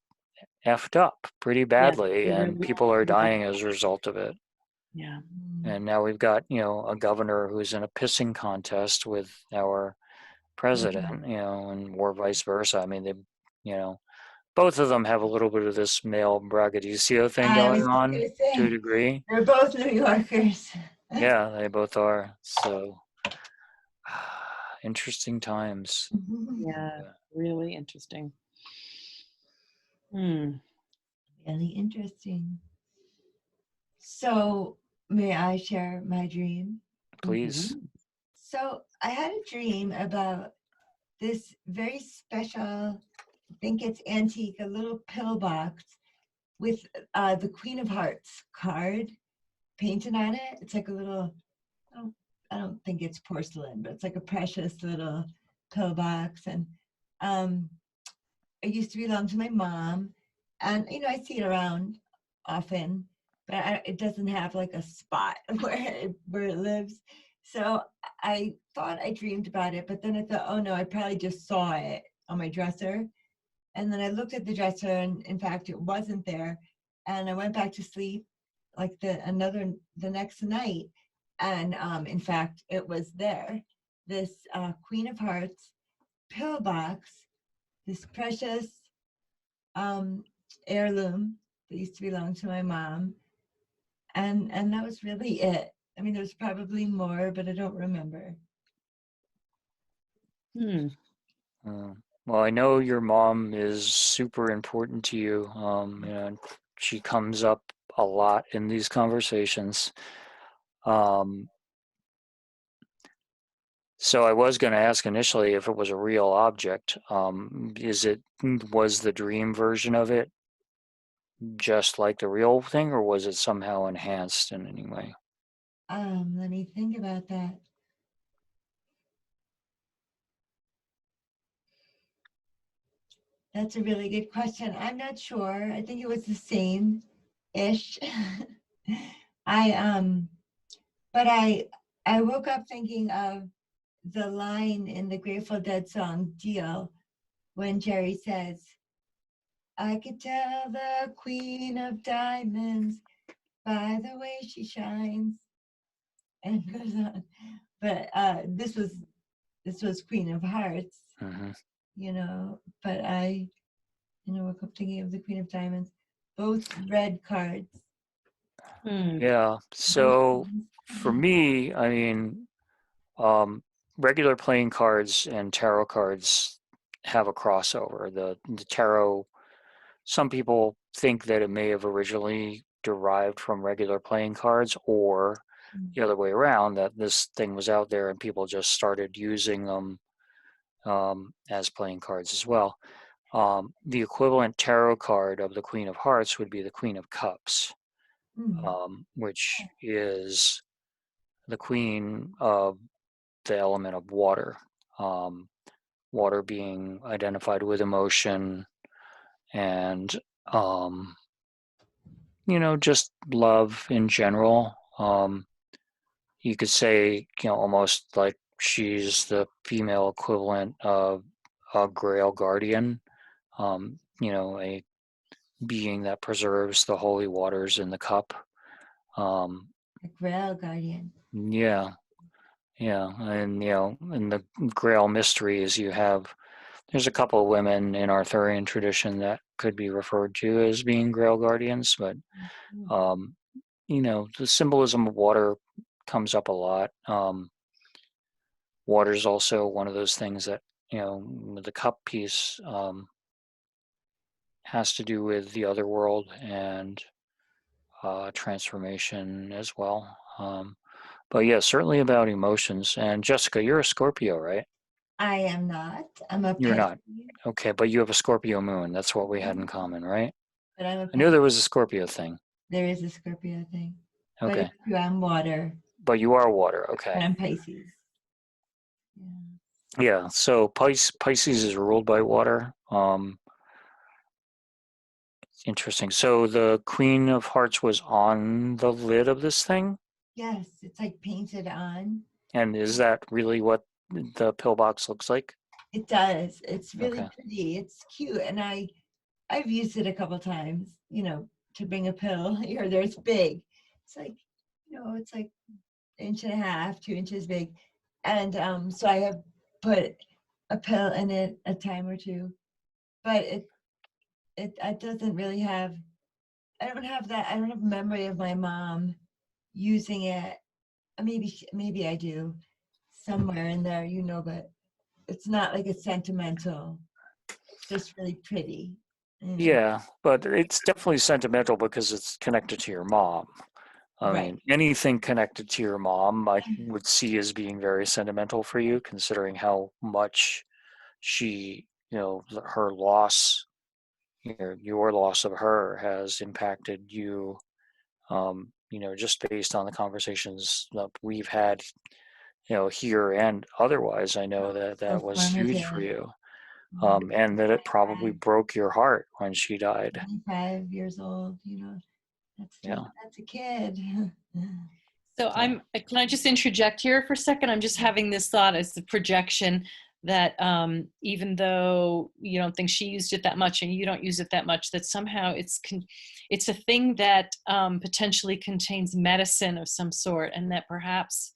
effed up pretty Yeah. badly, and people are dying as a result of it. Yeah. And now we've got, a governor who's in a pissing contest with our president, or vice versa. I mean, both of them have a little bit of this male braggadocio thing I going was just on going to to a say, degree. they're both New Yorkers. Yeah, they both are. So interesting times. Yeah. Yeah. Really interesting. Hmm. Really interesting. So, may I share my dream? Please. Mhm. So, I had a dream about this very special, I think it's antique, a little pill box with the Queen of Hearts card painted on it. It's like a little, I don't think it's porcelain, but it's like a precious little pill box. And it used to belong to my mom. And, I see it around often, but it doesn't have like a spot where it lives. So I thought I dreamed about it, but then I thought, oh no, I probably just saw it on my dresser. And then I looked at the dresser, and in fact, it wasn't there. and I went back to sleep like the next night, and in fact it was there, this Queen of Hearts pillbox, this precious heirloom that used to belong to my mom, and that was really it. I mean, there's probably more, but I don't remember. Hmm. Well, I know your mom is super important to you. And she comes up a lot in these conversations. So I was going to ask initially if it was a real object. Was the dream version of it just like the real thing, or was it somehow enhanced in any way? Let me think about that. That's a really good question. I'm not sure. I think it was the same-ish. I but I woke up thinking of the line in the Grateful Dead song Deal, when Jerry says, I could tell the Queen of Diamonds by the way she shines, and goes on. But this was Queen of Hearts, Mm-hmm. but I woke up thinking of the Queen of Diamonds, both red cards. Hmm. Yeah. So for me, I mean, regular playing cards and tarot cards have a crossover. The tarot, some people think that it may have originally derived from regular playing cards, or the other way around, that this thing was out there and people just started using them as playing cards as well. The equivalent tarot card of the Queen of Hearts would be the Queen of Cups, which is the queen of the element of water. Water being identified with emotion and, just love in general. You could say, almost like she's the female equivalent of a Grail Guardian, a being that preserves the holy waters in the cup. A Grail Guardian. Yeah, yeah, and in the Grail mysteries, there's a couple of women in Arthurian tradition that could be referred to as being Grail Guardians, but the symbolism of water comes up a lot. Water is also one of those things that the cup piece has to do with the other world and transformation as well. But yeah, certainly about emotions. And Jessica, you're a Scorpio, right? I am not. I'm a You're Pisces. not. Okay, but you have a Scorpio moon. That's what we had in common, right? But I'm a I knew Pisces. there was a Scorpio thing. There is a Scorpio thing. But Okay. it's true, I'm water. But you are water. Okay. But I'm Pisces. Yeah. So Pisces is ruled by water. Interesting. So the Queen of Hearts was on the lid of this thing? Yes, it's like painted on. And is that really what the pillbox looks like? It does. It's really Okay. pretty. It's cute. And I've used it a couple times, to bring a pill here. There, it's big. It's like, it's like 1.5 inches, 2 inches big. And so I have put a pill in it a time or two. But it doesn't really have, I don't have memory of my mom using it. Maybe I do somewhere in there, but it's not like it's sentimental. It's just really pretty. Yeah, but it's definitely sentimental because it's connected to your mom. I Right. mean, anything connected to your mom, I would see as being very sentimental for you, considering how much she, her loss, your loss of her has impacted you, just based on the conversations that we've had, here and otherwise. I know that So that was huge for formative. you, and that it probably broke your heart when she died. 25 years old, Yeah. that's a kid. So can I just interject here for a second? I'm just having this thought as the projection. that even though you don't think she used it that much and you don't use it that much, that somehow it's a thing that potentially contains medicine of some sort, and that perhaps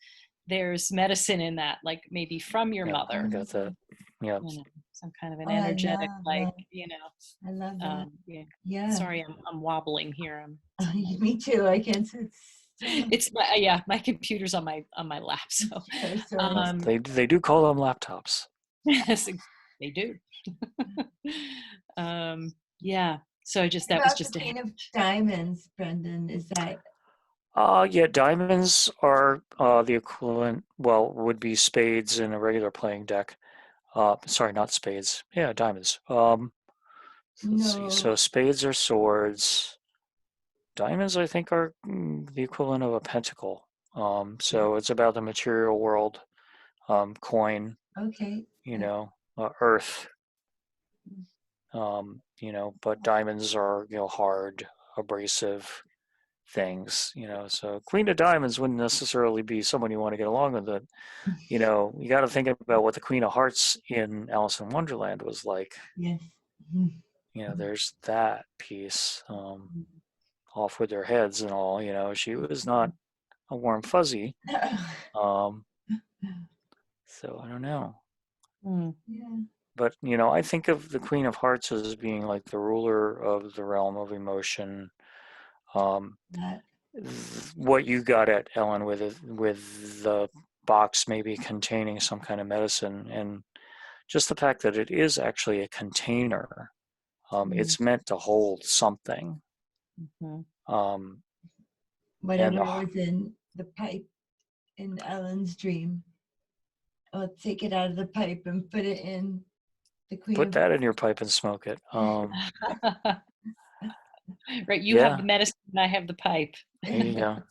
there's medicine in that, like maybe from your Yeah, mother. I got that. Yeah. You know, some kind of an Oh, I energetic, love like, that. you know, I love that. yeah. Yeah. Sorry, I'm wobbling here. Me too. I can't sit still. It's my computer's on my lap, so Oh, sorry. They do call them laptops. yes, they do. Yeah. So What that was about the just a Queen of Diamonds, Brendan? Is that Yeah, diamonds are the equivalent, well, would be spades in a regular playing deck. Sorry, not spades. Yeah, diamonds. Let's see. So no? spades are swords. Diamonds, I think, are the equivalent of a pentacle. So it's about the material world, coin, Okay. earth, but diamonds are, hard, abrasive things, so Queen of Diamonds wouldn't necessarily be someone you want to get along with. It, you got to think about what the Queen of Hearts in Alice in Wonderland was like. Yes. There's that piece, off with their heads and all. She was not a warm fuzzy. So I don't know. Yeah. But I think of the Queen of Hearts as being like the ruler of the realm of emotion. That. What you got at, Ellen, with the box maybe containing some kind of medicine, and just the fact that it is actually a container. It's meant to hold something. And Whatever was in the pipe in Ellen's dream, I'll take it out of the pipe and put it in the Queen put of that in your pipe and smoke it. right. You have the Yeah, medicine and I have the pipe. there you go.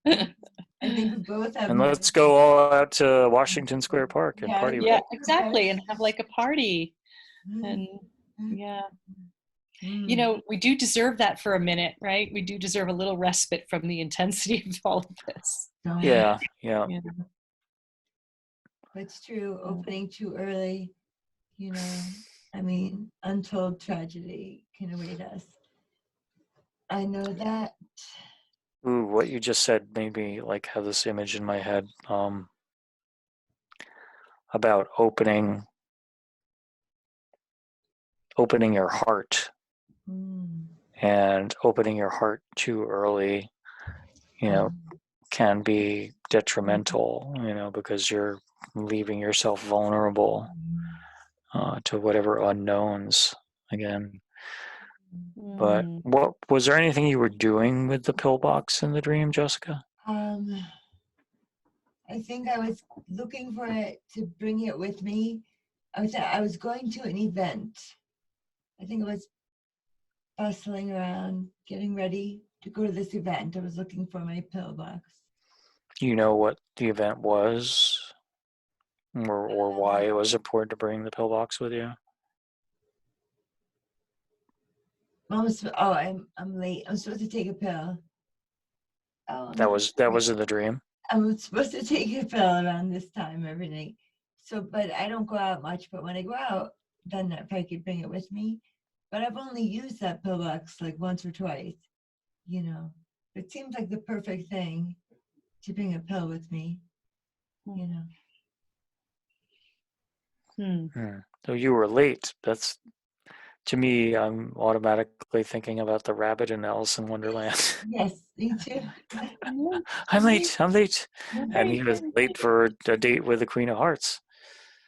I think we both have And let's medicine. go all out to Washington Square Park and Yeah, party with Yeah, it. exactly. And have like a party. And yeah. We do deserve that for a minute, right? We do deserve a little respite from the intensity of all of this. Yeah. Yeah. It's true. Opening too early, I mean, untold tragedy can await us. I know that. Ooh, what you just said made me like have this image in my head about opening your heart, and opening your heart too early, can be detrimental, because you're leaving yourself vulnerable to whatever unknowns again. But what was there anything you were doing with the pillbox in the dream, Jessica? I think I was looking for it to bring it with me. I was going to an event. I think I was bustling around, getting ready to go to this event. I was looking for my pillbox. You know what the event was, or why it was important to bring the pillbox with you? I'm late. I'm supposed to take a pill. Oh, That was in the dream. I'm supposed to take a pill around this time every night. So, but I don't go out much. But when I go out, then if I could bring it with me. But I've only used that pillbox like once or twice. It seems like the perfect thing to bring a pill with me. So you were late. That's, to me, I'm automatically thinking about the rabbit in Alice in Wonderland. Yes, me too. I'm late. And he was late for a date with the Queen of Hearts.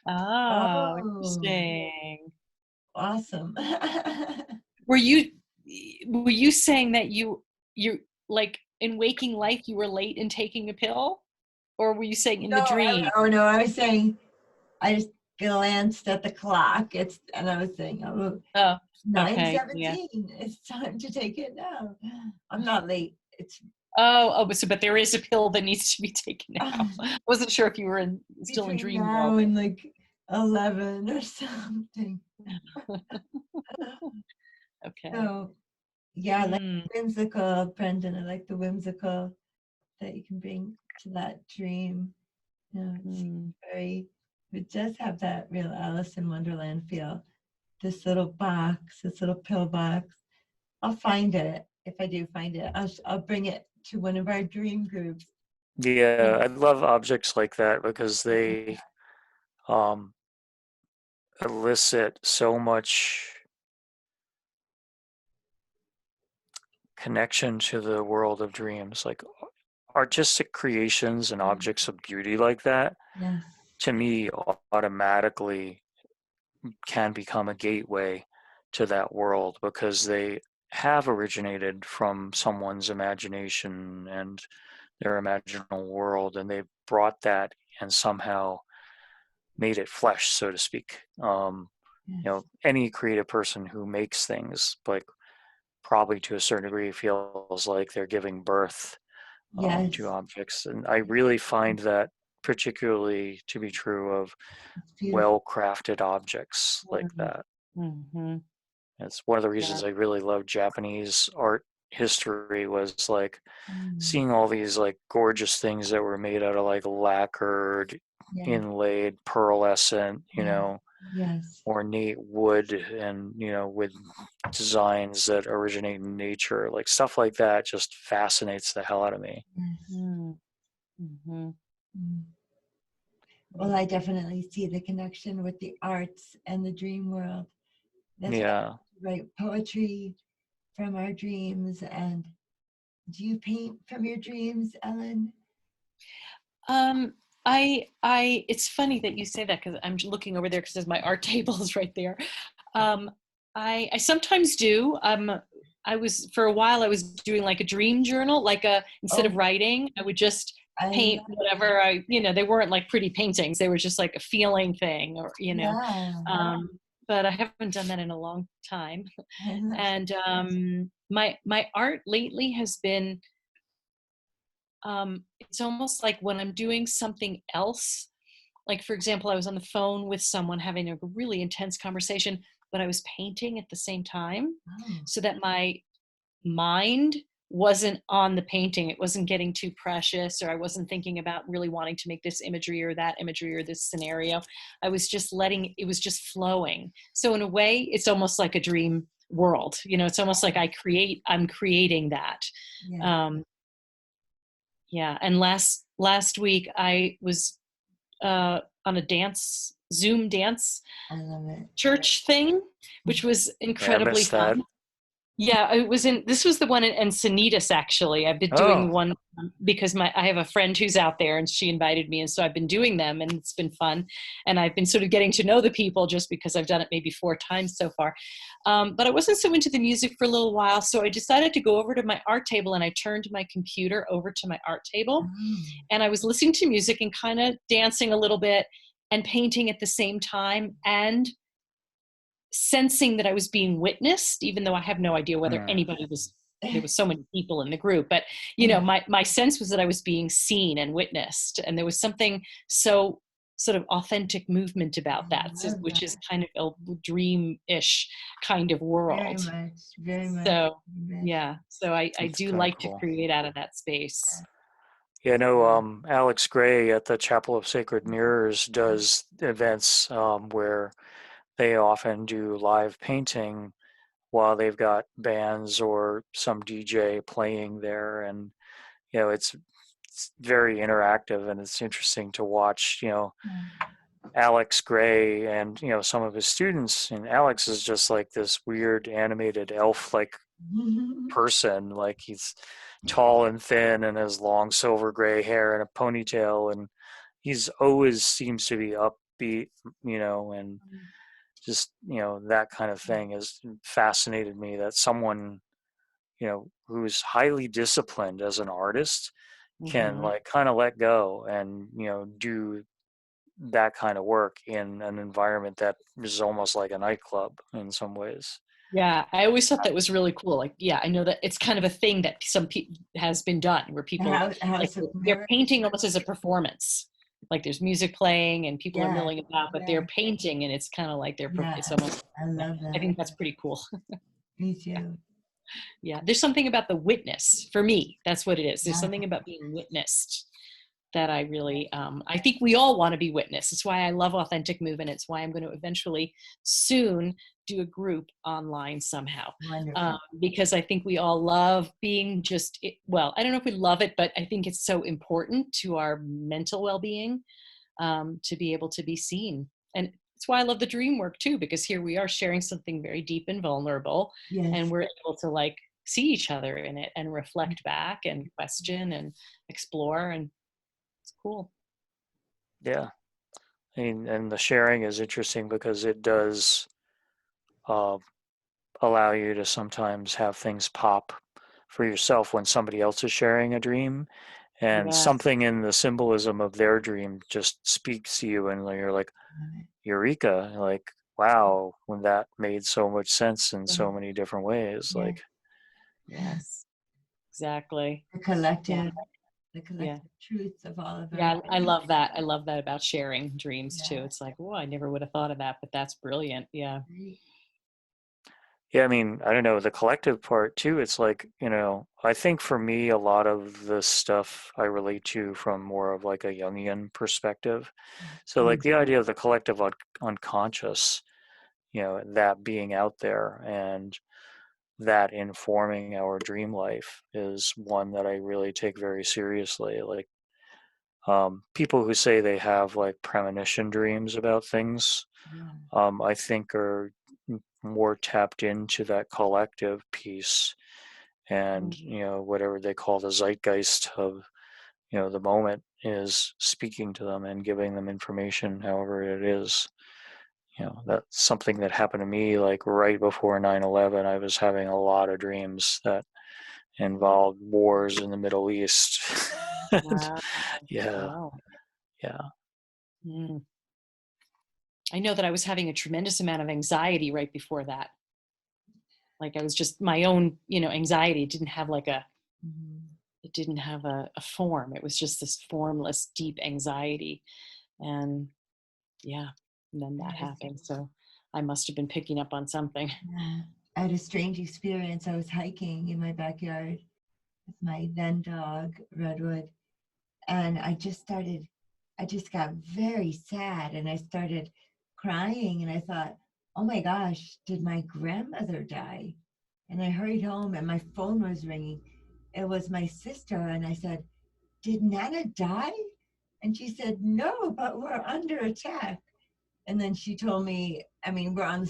Oh, interesting. Awesome. Were you saying that you're like in waking life you were late in taking a pill, or were you saying in the dream? No, I was saying I just glanced at the clock. And I was saying, 9:17. Yeah. It's time to take it now. I'm not late. But there is a pill that needs to be taken now. I wasn't sure if you were still in dream now world. and like 11 or something. Okay. So yeah, I like whimsical, Brendan. I like the whimsical that you can bring to that dream. It's very, It does have that real Alice in Wonderland feel. This little box, this little pill box. I'll find it. If I do find it, I'll bring it to one of our dream groups. Yeah, I love objects like that because they um, elicit so much connection to the world of dreams. Like artistic creations and objects of beauty like that, Yes. to me, automatically can become a gateway to that world because they have originated from someone's imagination and their imaginal world, and they brought that and somehow made it flesh, so to speak. Yes. Any creative person who makes things, like, probably to a certain degree feels like they're giving birth Yes. to objects, and I really find that particularly to be true of It's beautiful. well-crafted objects like that. Mm-hmm. It's one of the reasons Yeah. I really love Japanese art history, was like Mm. seeing all these like gorgeous things that were made out of like lacquered, Yes. inlaid, pearlescent, Yes. ornate wood, and with designs that originate in nature. Like stuff like that just fascinates the hell out of me. Yes. Mm-hmm. Mm. Well, I definitely see the connection with the arts and the dream world. That's why Yeah. I write poetry from our dreams. And do you paint from your dreams, Ellen? It's funny that you say that because I'm looking over there because my art table is right there. I sometimes do. For a while, I was doing like a dream journal, instead of writing, I would just paint whatever they weren't like pretty paintings. They were just like a feeling thing but I haven't done that in a long time. And my art lately has been, it's almost like when I'm doing something else, like for example, I was on the phone with someone having a really intense conversation, but I was painting at the same time, so that my mind wasn't on the painting. It wasn't getting too precious, or I wasn't thinking about really wanting to make this imagery or that imagery or this scenario. I was just it was just flowing. So in a way, it's almost like a dream world. It's almost like I'm creating that. Yeah. And last week I was on a Zoom dance I love it. church thing, which was incredibly missed that. fun. Yeah, this was the one in Encinitas, actually. I've been doing Oh. one because I have a friend who's out there and she invited me. And so I've been doing them and it's been fun. And I've been sort of getting to know the people just because I've done it maybe 4 times so far. But I wasn't so into the music for a little while. So I decided to go over to my art table, and I turned my computer over to my art table. And I was listening to music and kind of dancing a little bit and painting at the same time, and sensing that I was being witnessed, even though I have no idea whether anybody was, there was so many people in the group, but my sense was that I was being seen and witnessed. And there was something so sort of authentic movement about that, which is kind of a dream-ish kind of world. Very much. So yeah, so I do like cool to create out of that space. Yeah, Alex Gray at the Chapel of Sacred Mirrors does events where they often do live painting while they've got bands or some DJ playing there. And, it's very interactive, and it's interesting to watch, Alex Gray and, some of his students. And Alex is just like this weird animated elf-like person. Like he's tall and thin and has long silver gray hair and a ponytail. And he's always seems to be upbeat, and just that kind of thing has fascinated me, that someone who's highly disciplined as an artist can like kind of let go and do that kind of work in an environment that is almost like a nightclub in some ways. Yeah, I always thought that was really cool. Like, yeah, I know that it's kind of a thing that some people has been done, where people they're painting almost as a performance. Like there's music playing and people are milling about, but they're painting, and it's kind of like it's almost. I love that. I think that's pretty cool. Me too. Yeah, there's something about the witness for me. That's what it is. There's something about being witnessed that I really, I think we all want to be witnessed. It's why I love authentic movement. It's why I'm going to eventually soon do a group online somehow. Wonderful. Because I think we all love being well, I don't know if we love it, but I think it's so important to our mental well-being to be able to be seen. And that's why I love the dream work too, because here we are sharing something very deep and vulnerable, Yes. and we're able to like see each other in it and reflect back and question and explore, and it's cool. Yeah. I mean, and the sharing is interesting because it does uh, allow you to sometimes have things pop for yourself when somebody else is sharing a dream, and Yeah. something in the symbolism of their dream just speaks to you, and you're like, eureka, like, wow, when that made so much sense in so many different ways. Yeah. Like, Yes, exactly. The collective, the Yeah. collective truth of all of our. Yeah, I love that. I love that about sharing dreams too. Yeah. It's like, oh, I never would have thought of that, but that's brilliant. Yeah. yeah, I mean, I don't know, the collective part too, it's like, I think for me, a lot of the stuff I relate to from more of like a Jungian perspective. So like the idea of the collective unconscious, that being out there and that informing our dream life is one that I really take very seriously. Like people who say they have like premonition dreams about things, I think are more tapped into that collective piece, and whatever they call the zeitgeist of the moment is speaking to them and giving them information, however it is. That's something that happened to me like right before 9/11. I was having a lot of dreams that involved wars in the Middle East. Wow. yeah Wow. yeah Mm. I know that I was having a tremendous amount of anxiety right before that. Like I was just my own, anxiety. It didn't have like a form. It was just this formless, deep anxiety. And yeah, and then that happened. So I must have been picking up on something. Yeah. I had a strange experience. I was hiking in my backyard with my then dog, Redwood, and I just got very sad, and I started crying, and I thought, oh my gosh, did my grandmother die? And I hurried home, and my phone was ringing. It was my sister, and I said, did Nana die? And she said, no, but we're under attack. And then she told me, I mean, we're on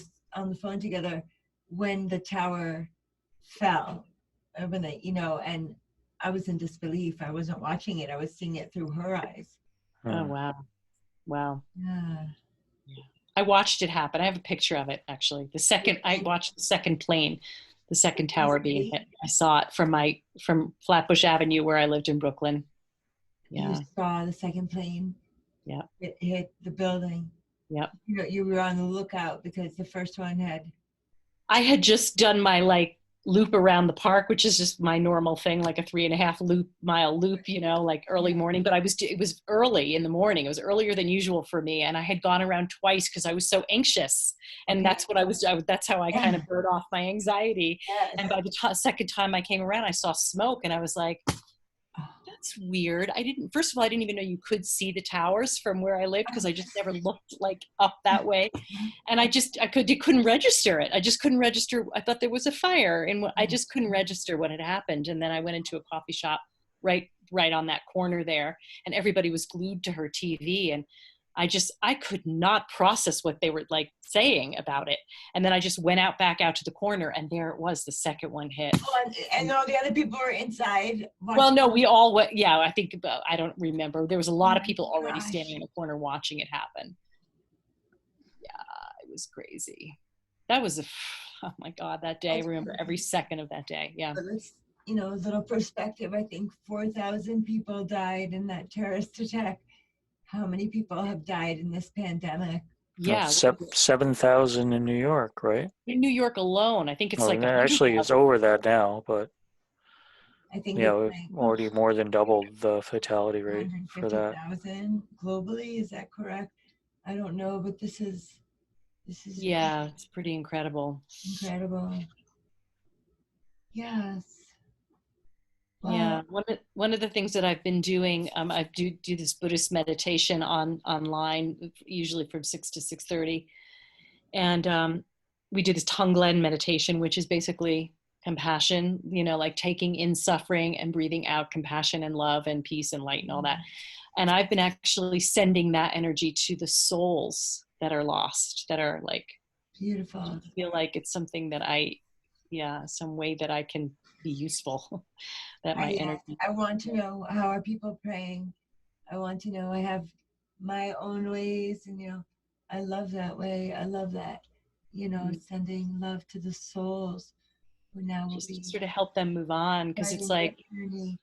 the phone together when the tower fell, when they, and I was in disbelief. I wasn't watching it. I was seeing it through her eyes. Oh, wow. Wow. Yeah. I watched it happen. I have a picture of it, actually. I watched the second plane, the second tower being hit. I saw it from Flatbush Avenue where I lived in Brooklyn. Yeah. You saw the second plane. Yeah. It hit the building. Yeah. You were on the lookout because the first one I had just done my loop around the park, which is just my normal thing, like a 3.5 mile loop, like early morning. But it was early in the morning. It was earlier than usual for me. And I had gone around twice because I was so anxious. And that's what that's how I kind of burned off my anxiety. Yes. And by the second time I came around, I saw smoke and I was like, that's weird. First of all, I didn't even know you could see the towers from where I lived because I just never looked up that way. And I couldn't register it. I just couldn't register. I thought there was a fire and I just couldn't register what had happened. And then I went into a coffee shop right on that corner there, and everybody was glued to her TV. And I could not process what they were saying about it. And then I just went back out to the corner, and there it was, the second one hit. Oh, and all the other people were inside watching. Well, no, we all went. Yeah, I think I don't remember. There was a lot of people already standing in the corner watching it happen. Yeah, it was crazy. That was oh my God, that day. I remember every second of that day. Yeah. But let's, a little perspective. I think 4,000 people died in that terrorist attack. How many people have died in this pandemic? Yeah. 7,000 in New York, right? In New York alone, I think it's actually it's over that now, but I think already more than doubled the fatality rate for that. 150,000 globally. Is that correct? I don't know, but this is yeah, it's pretty incredible. Incredible. Yes. Yeah, one of the things that I've been doing, I do this Buddhist meditation online, usually from 6 to 6:30, and we do this Tonglen meditation, which is basically compassion, like taking in suffering and breathing out compassion and love and peace and light and all that. And I've been actually sending that energy to the souls that are lost, that are like, Beautiful. I feel like it's something that some way that I can be useful. That my energy. I want to know, how are people praying? I want to know. I have my own ways, and I love that way. I love that, sending love to the souls who now will Just be to sort of help them move on, because it's like, journey.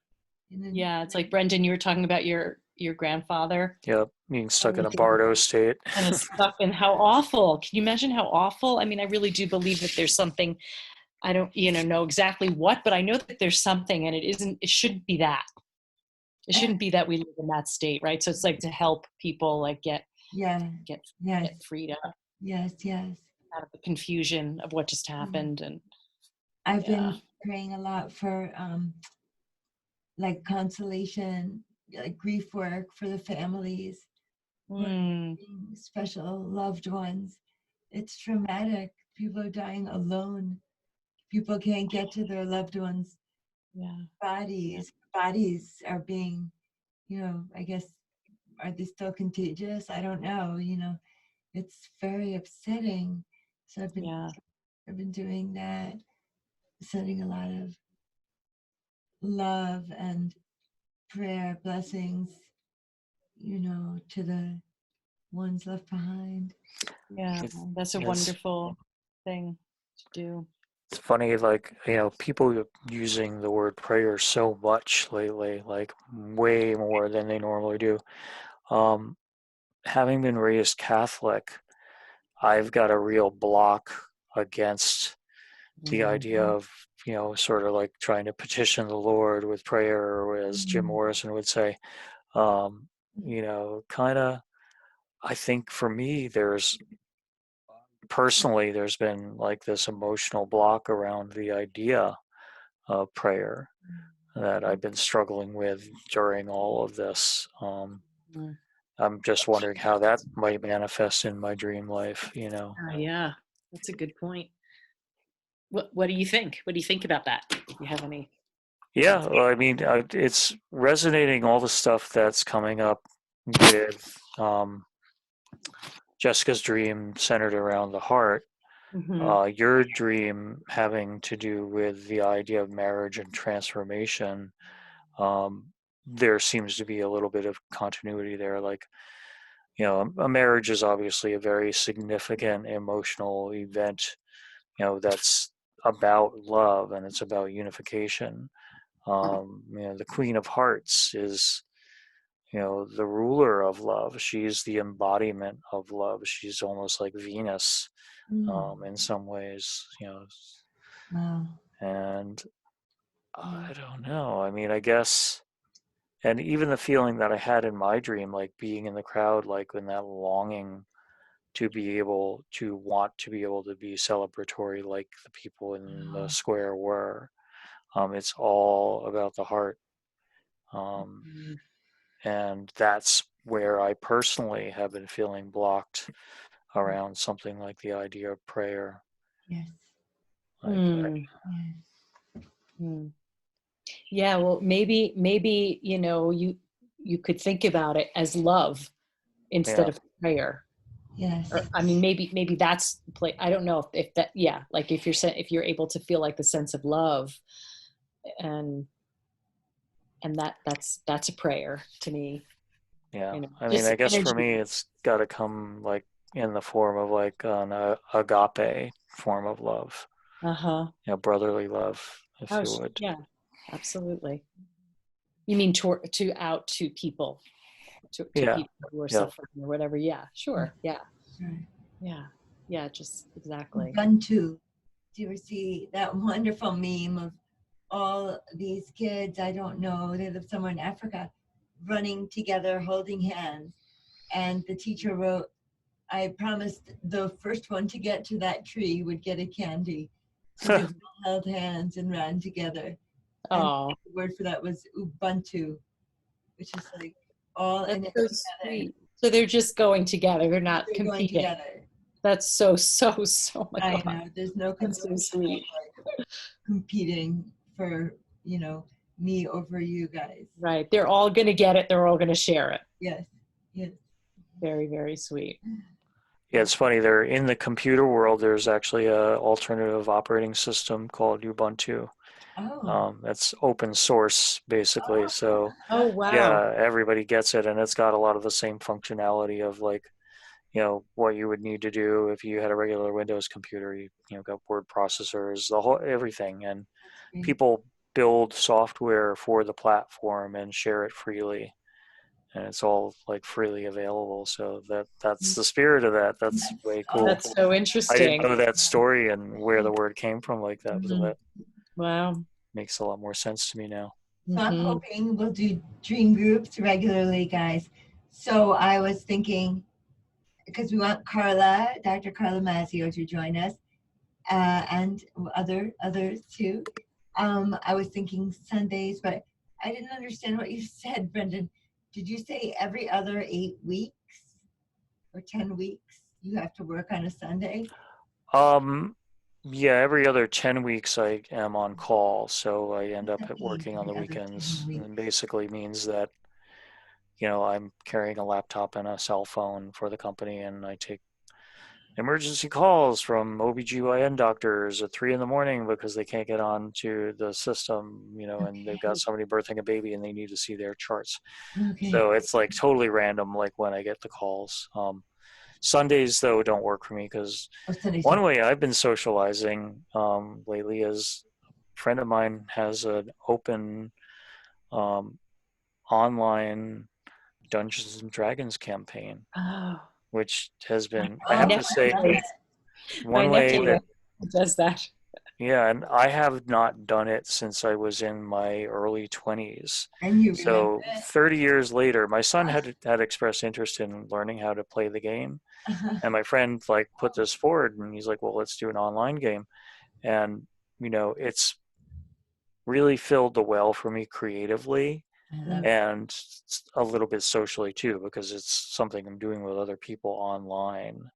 it's like, Brendan, you were talking about your grandfather. Yep, being stuck in a Bardo state. Kind of stuck in, how awful. Can you imagine how awful? I mean, I really do believe that there's something. I don't, know exactly what, but I know that there's something, and it shouldn't be that. It shouldn't be that we live in that state, right? So it's like to help people like get freed up. Yes. Out of the confusion of what just happened. And I've been praying a lot for like consolation, like grief work for the families, special loved ones. It's traumatic. People are dying alone. People can't get to their loved ones' bodies. Bodies are being, I guess, are they still contagious? I don't know. It's very upsetting. So I've been doing that, sending a lot of love and prayer, blessings, to the ones left behind. Yeah, that's a wonderful thing to do. It's funny, like, people are using the word prayer so much lately, like way more than they normally do. Having been raised Catholic, I've got a real block against the idea of, sort of like trying to petition the Lord with prayer, or as Jim Morrison would say, kind of, I think for me, there's been like this emotional block around the idea of prayer that I've been struggling with during all of this. I'm just wondering how that might manifest in my dream life, Yeah, that's a good point. What do you think? What do you think about that? Do you have any? Yeah, well, I mean, it's resonating, all the stuff that's coming up with Jessica's dream centered around the heart. Your dream having to do with the idea of marriage and transformation. There seems to be a little bit of continuity there. Like, a marriage is obviously a very significant emotional event, that's about love and it's about unification. The Queen of Hearts is, the ruler of love. She's the embodiment of love. She's almost like Venus, in some ways, Wow. And I don't know. I mean, I guess, and even the feeling that I had in my dream, like being in the crowd, like in that longing to be able to want to be able to be celebratory, like the people in the square were. It's all about the heart. And that's where I personally have been feeling blocked around something like the idea of prayer. Yes. Yeah, well, maybe you could think about it as love instead of prayer. Yes. Or, I mean, maybe that's the play. I don't know if that. Yeah, like if you're able to feel like the sense of love, and that's a prayer to me. Yeah, I mean, I guess for me, it's got to come like in the form of like an agape form of love. Brotherly love, if you would. Yeah, absolutely. You mean to people, to people who are suffering or whatever. Yeah, sure. Yeah. Yeah, just exactly. Ubuntu. Do you ever see that wonderful meme of all these kids, I don't know, they live somewhere in Africa, running together, holding hands. And the teacher wrote, I promised the first one to get to that tree would get a candy. So they held hands and ran together. And Oh, the word for that was Ubuntu, which is like all in that's it so together. sweet. So they're just going together. They're not They're going competing. together. That's so my I God. know. There's no That's so competition of, sweet. like, competing for, me over you guys. Right. They're all going to get it. They're all going to share it. Yes. Yes. Very, very sweet. Yeah, it's funny. They're in the computer world. There's actually a alternative operating system called Ubuntu. Oh. That's open source, basically. So Oh, wow. yeah, everybody gets it, and it's got a lot of the same functionality of like, what you would need to do if you had a regular Windows computer. You got word processors, the whole everything, and Great. people build software for the platform and share it freely, and it's all like freely available. So that's the spirit of that. That's way cool. That's so I interesting. didn't know that story and where the word came from like that. So Mhm. that Wow. makes a lot more sense to me now. So I'm Mhm. hoping we'll do dream groups regularly, guys. So I was thinking, because we want Dr. Carla Mazzio to join us, and others too. I was thinking Sundays, but I didn't understand what you said, Brendan. Did you say every other 8 weeks or 10 weeks you have to work on a Sunday? Yeah, every other 10 weeks I am on call, so I end up What does that mean, working on the every other 10 weekends. weeks? And basically means that, I'm carrying a laptop and a cell phone for the company, and I take emergency calls from OBGYN doctors at 3 in the morning because they can't get on to the system, and they've got somebody birthing a baby and they need to see their charts. Okay. So it's like totally random, like when I get the calls. Sundays, though, don't work for me because Sundays. one way I've been socializing lately is a friend of mine has an open online Dungeons and Dragons campaign, Oh, which has been, Oh, I have my to say, nephew one way that, does that. yeah, and I have not done it since I was in my early 20s. And you remember So it? 30 years later, my son had expressed interest in learning how to play the game. And my friend put this forward, and he's like, well, let's do an online game. And, it's really filled the well for me creatively and a little bit socially too, because it's something I'm doing with other people online.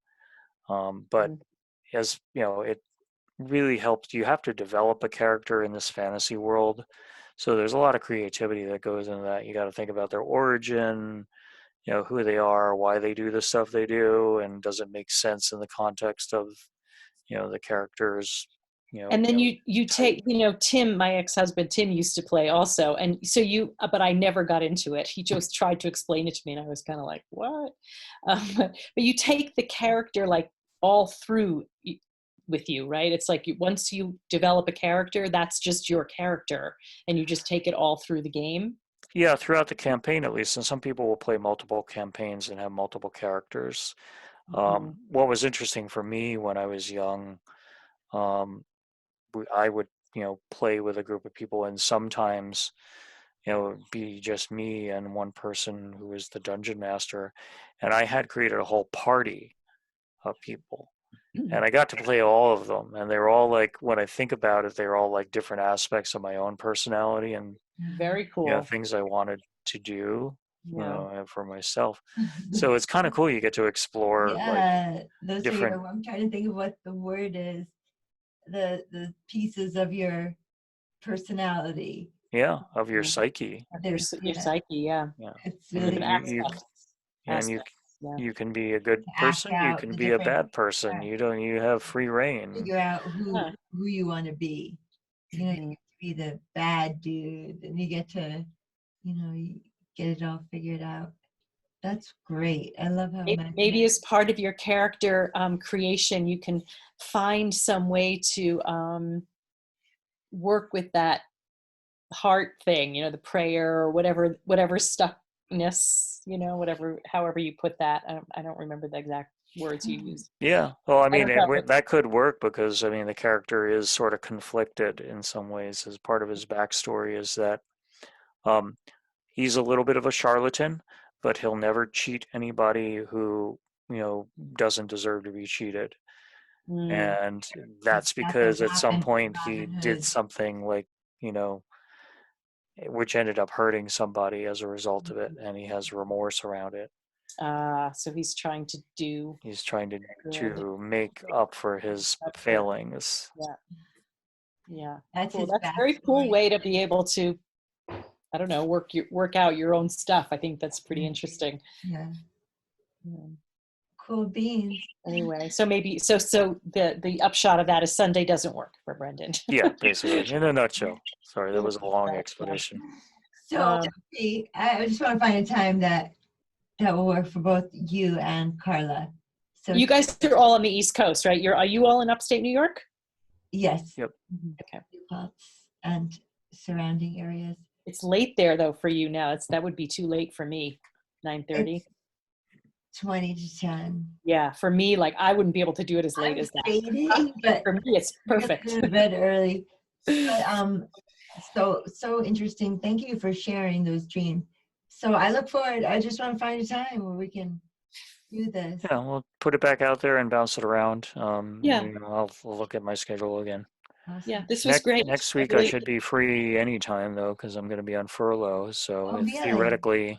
But as it really helps. You have to develop a character in this fantasy world. So there's a lot of creativity that goes into that. You got to think about their origin, who they are, why they do the stuff they do, and does it make sense in the context of, the characters, And then you take, Tim, my ex-husband, Tim used to play also. And so but I never got into it. He just tried to explain it to me and I was kind of like, what? But you take the character all through with you, right? It's like once you develop a character, that's just your character and you just take it all through the game. Yeah, throughout the campaign at least. And some people will play multiple campaigns and have multiple characters. What was interesting for me when I was young, I would, play with a group of people, and sometimes, it would be just me and one person who was the dungeon master, and I had created a whole party of people, and I got to play all of them, and they were all when I think about it, they were all different aspects of my own personality and Very cool. things I wanted to do, Yeah. for myself. So it's kind of cool. You get to explore those different. are I'm trying to think of what the word is. The pieces of your personality. Yeah, of your psyche. Your psyche, yeah. It's And really you can be a good act person, you out can the be a different, bad person. You have free reign. figure out who you want to be. You get to be the bad dude, and you get to, you get it all figured out. That's great. I love how maybe as part of your character creation, you can find some way to work with that heart thing, the prayer or whatever stuckness, however you put that. I don't remember the exact words you used. Yeah. Well, I mean, that could work because, I mean, the character is sort of conflicted in some ways. As part of his backstory is that he's a little bit of a charlatan, but he'll never cheat anybody who, doesn't deserve to be cheated. And that's because at some point he did something which ended up hurting somebody as a result of it, and he has remorse around it. So he's trying to do He's trying to good. make up for his Up for- failings. Yeah. That's Cool. his That's a very cool backstory. way to be able to, I don't know, work out your own stuff. I think that's pretty interesting. Yeah, Yeah. cool beans. Anyway, so maybe so the upshot of that is Sunday doesn't work for Brendan. Yeah, basically, in a nutshell. Sorry, that Cool. was a long Yeah. explanation. So Um, see, I just want to find a time that will work for both you and Carla. So You guys are all on the East Coast, right? Are you all in upstate New York? yes, Yep. Okay. and surrounding areas. It's late there though for you now. That would be too late for me. 9:30. It's 20 to 10. Yeah, for me, like I wouldn't be able to do it as late I'm as that. fading, but For me, it's perfect. go to bed early. But so interesting. Thank you for sharing those dreams. So I look forward. I just want to find a time where we can do this. Yeah, we'll put it back out there and bounce it around. Yeah. You know, I'll look at my schedule again. Awesome. Yeah, this was great. Next week I should be free anytime though, because I'm going to be on furlough. So Oh, really?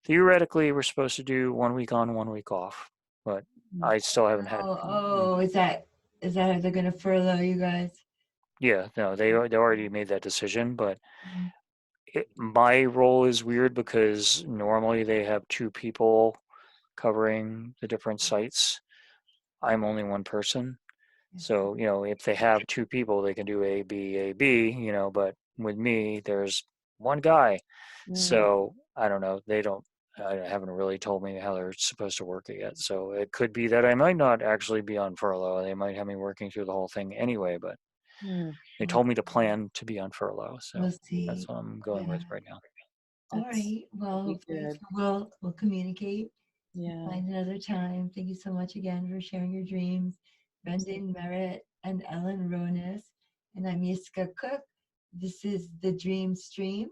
theoretically, we're supposed to do 1 week on, 1 week off, but I still haven't had. Is that how they're going to furlough you guys? Yeah, no, they already made that decision, but my role is weird because normally they have 2 people covering the different sites. I'm only one person. So, you know, if they have 2 people, they can do A, B, you know, but with me, there's one guy. So I don't know. I haven't really told me how they're supposed to work it yet. So it could be that I might not actually be on furlough. They might have me working through the whole thing anyway, but they told me to plan to be on furlough. So We'll see. that's what I'm going with right now. All right. Well, hopefully good. we'll communicate. Yeah. Find another time. Thank you so much again for sharing your dreams. Brendan Merritt and Ellen Ronis. And I'm Yiskah Koock. This is the Dream Stream.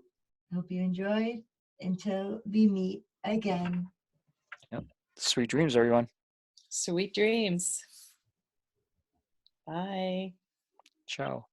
I hope you enjoyed. Until we meet again. Yep. Sweet dreams, everyone. Sweet dreams. Bye. Ciao.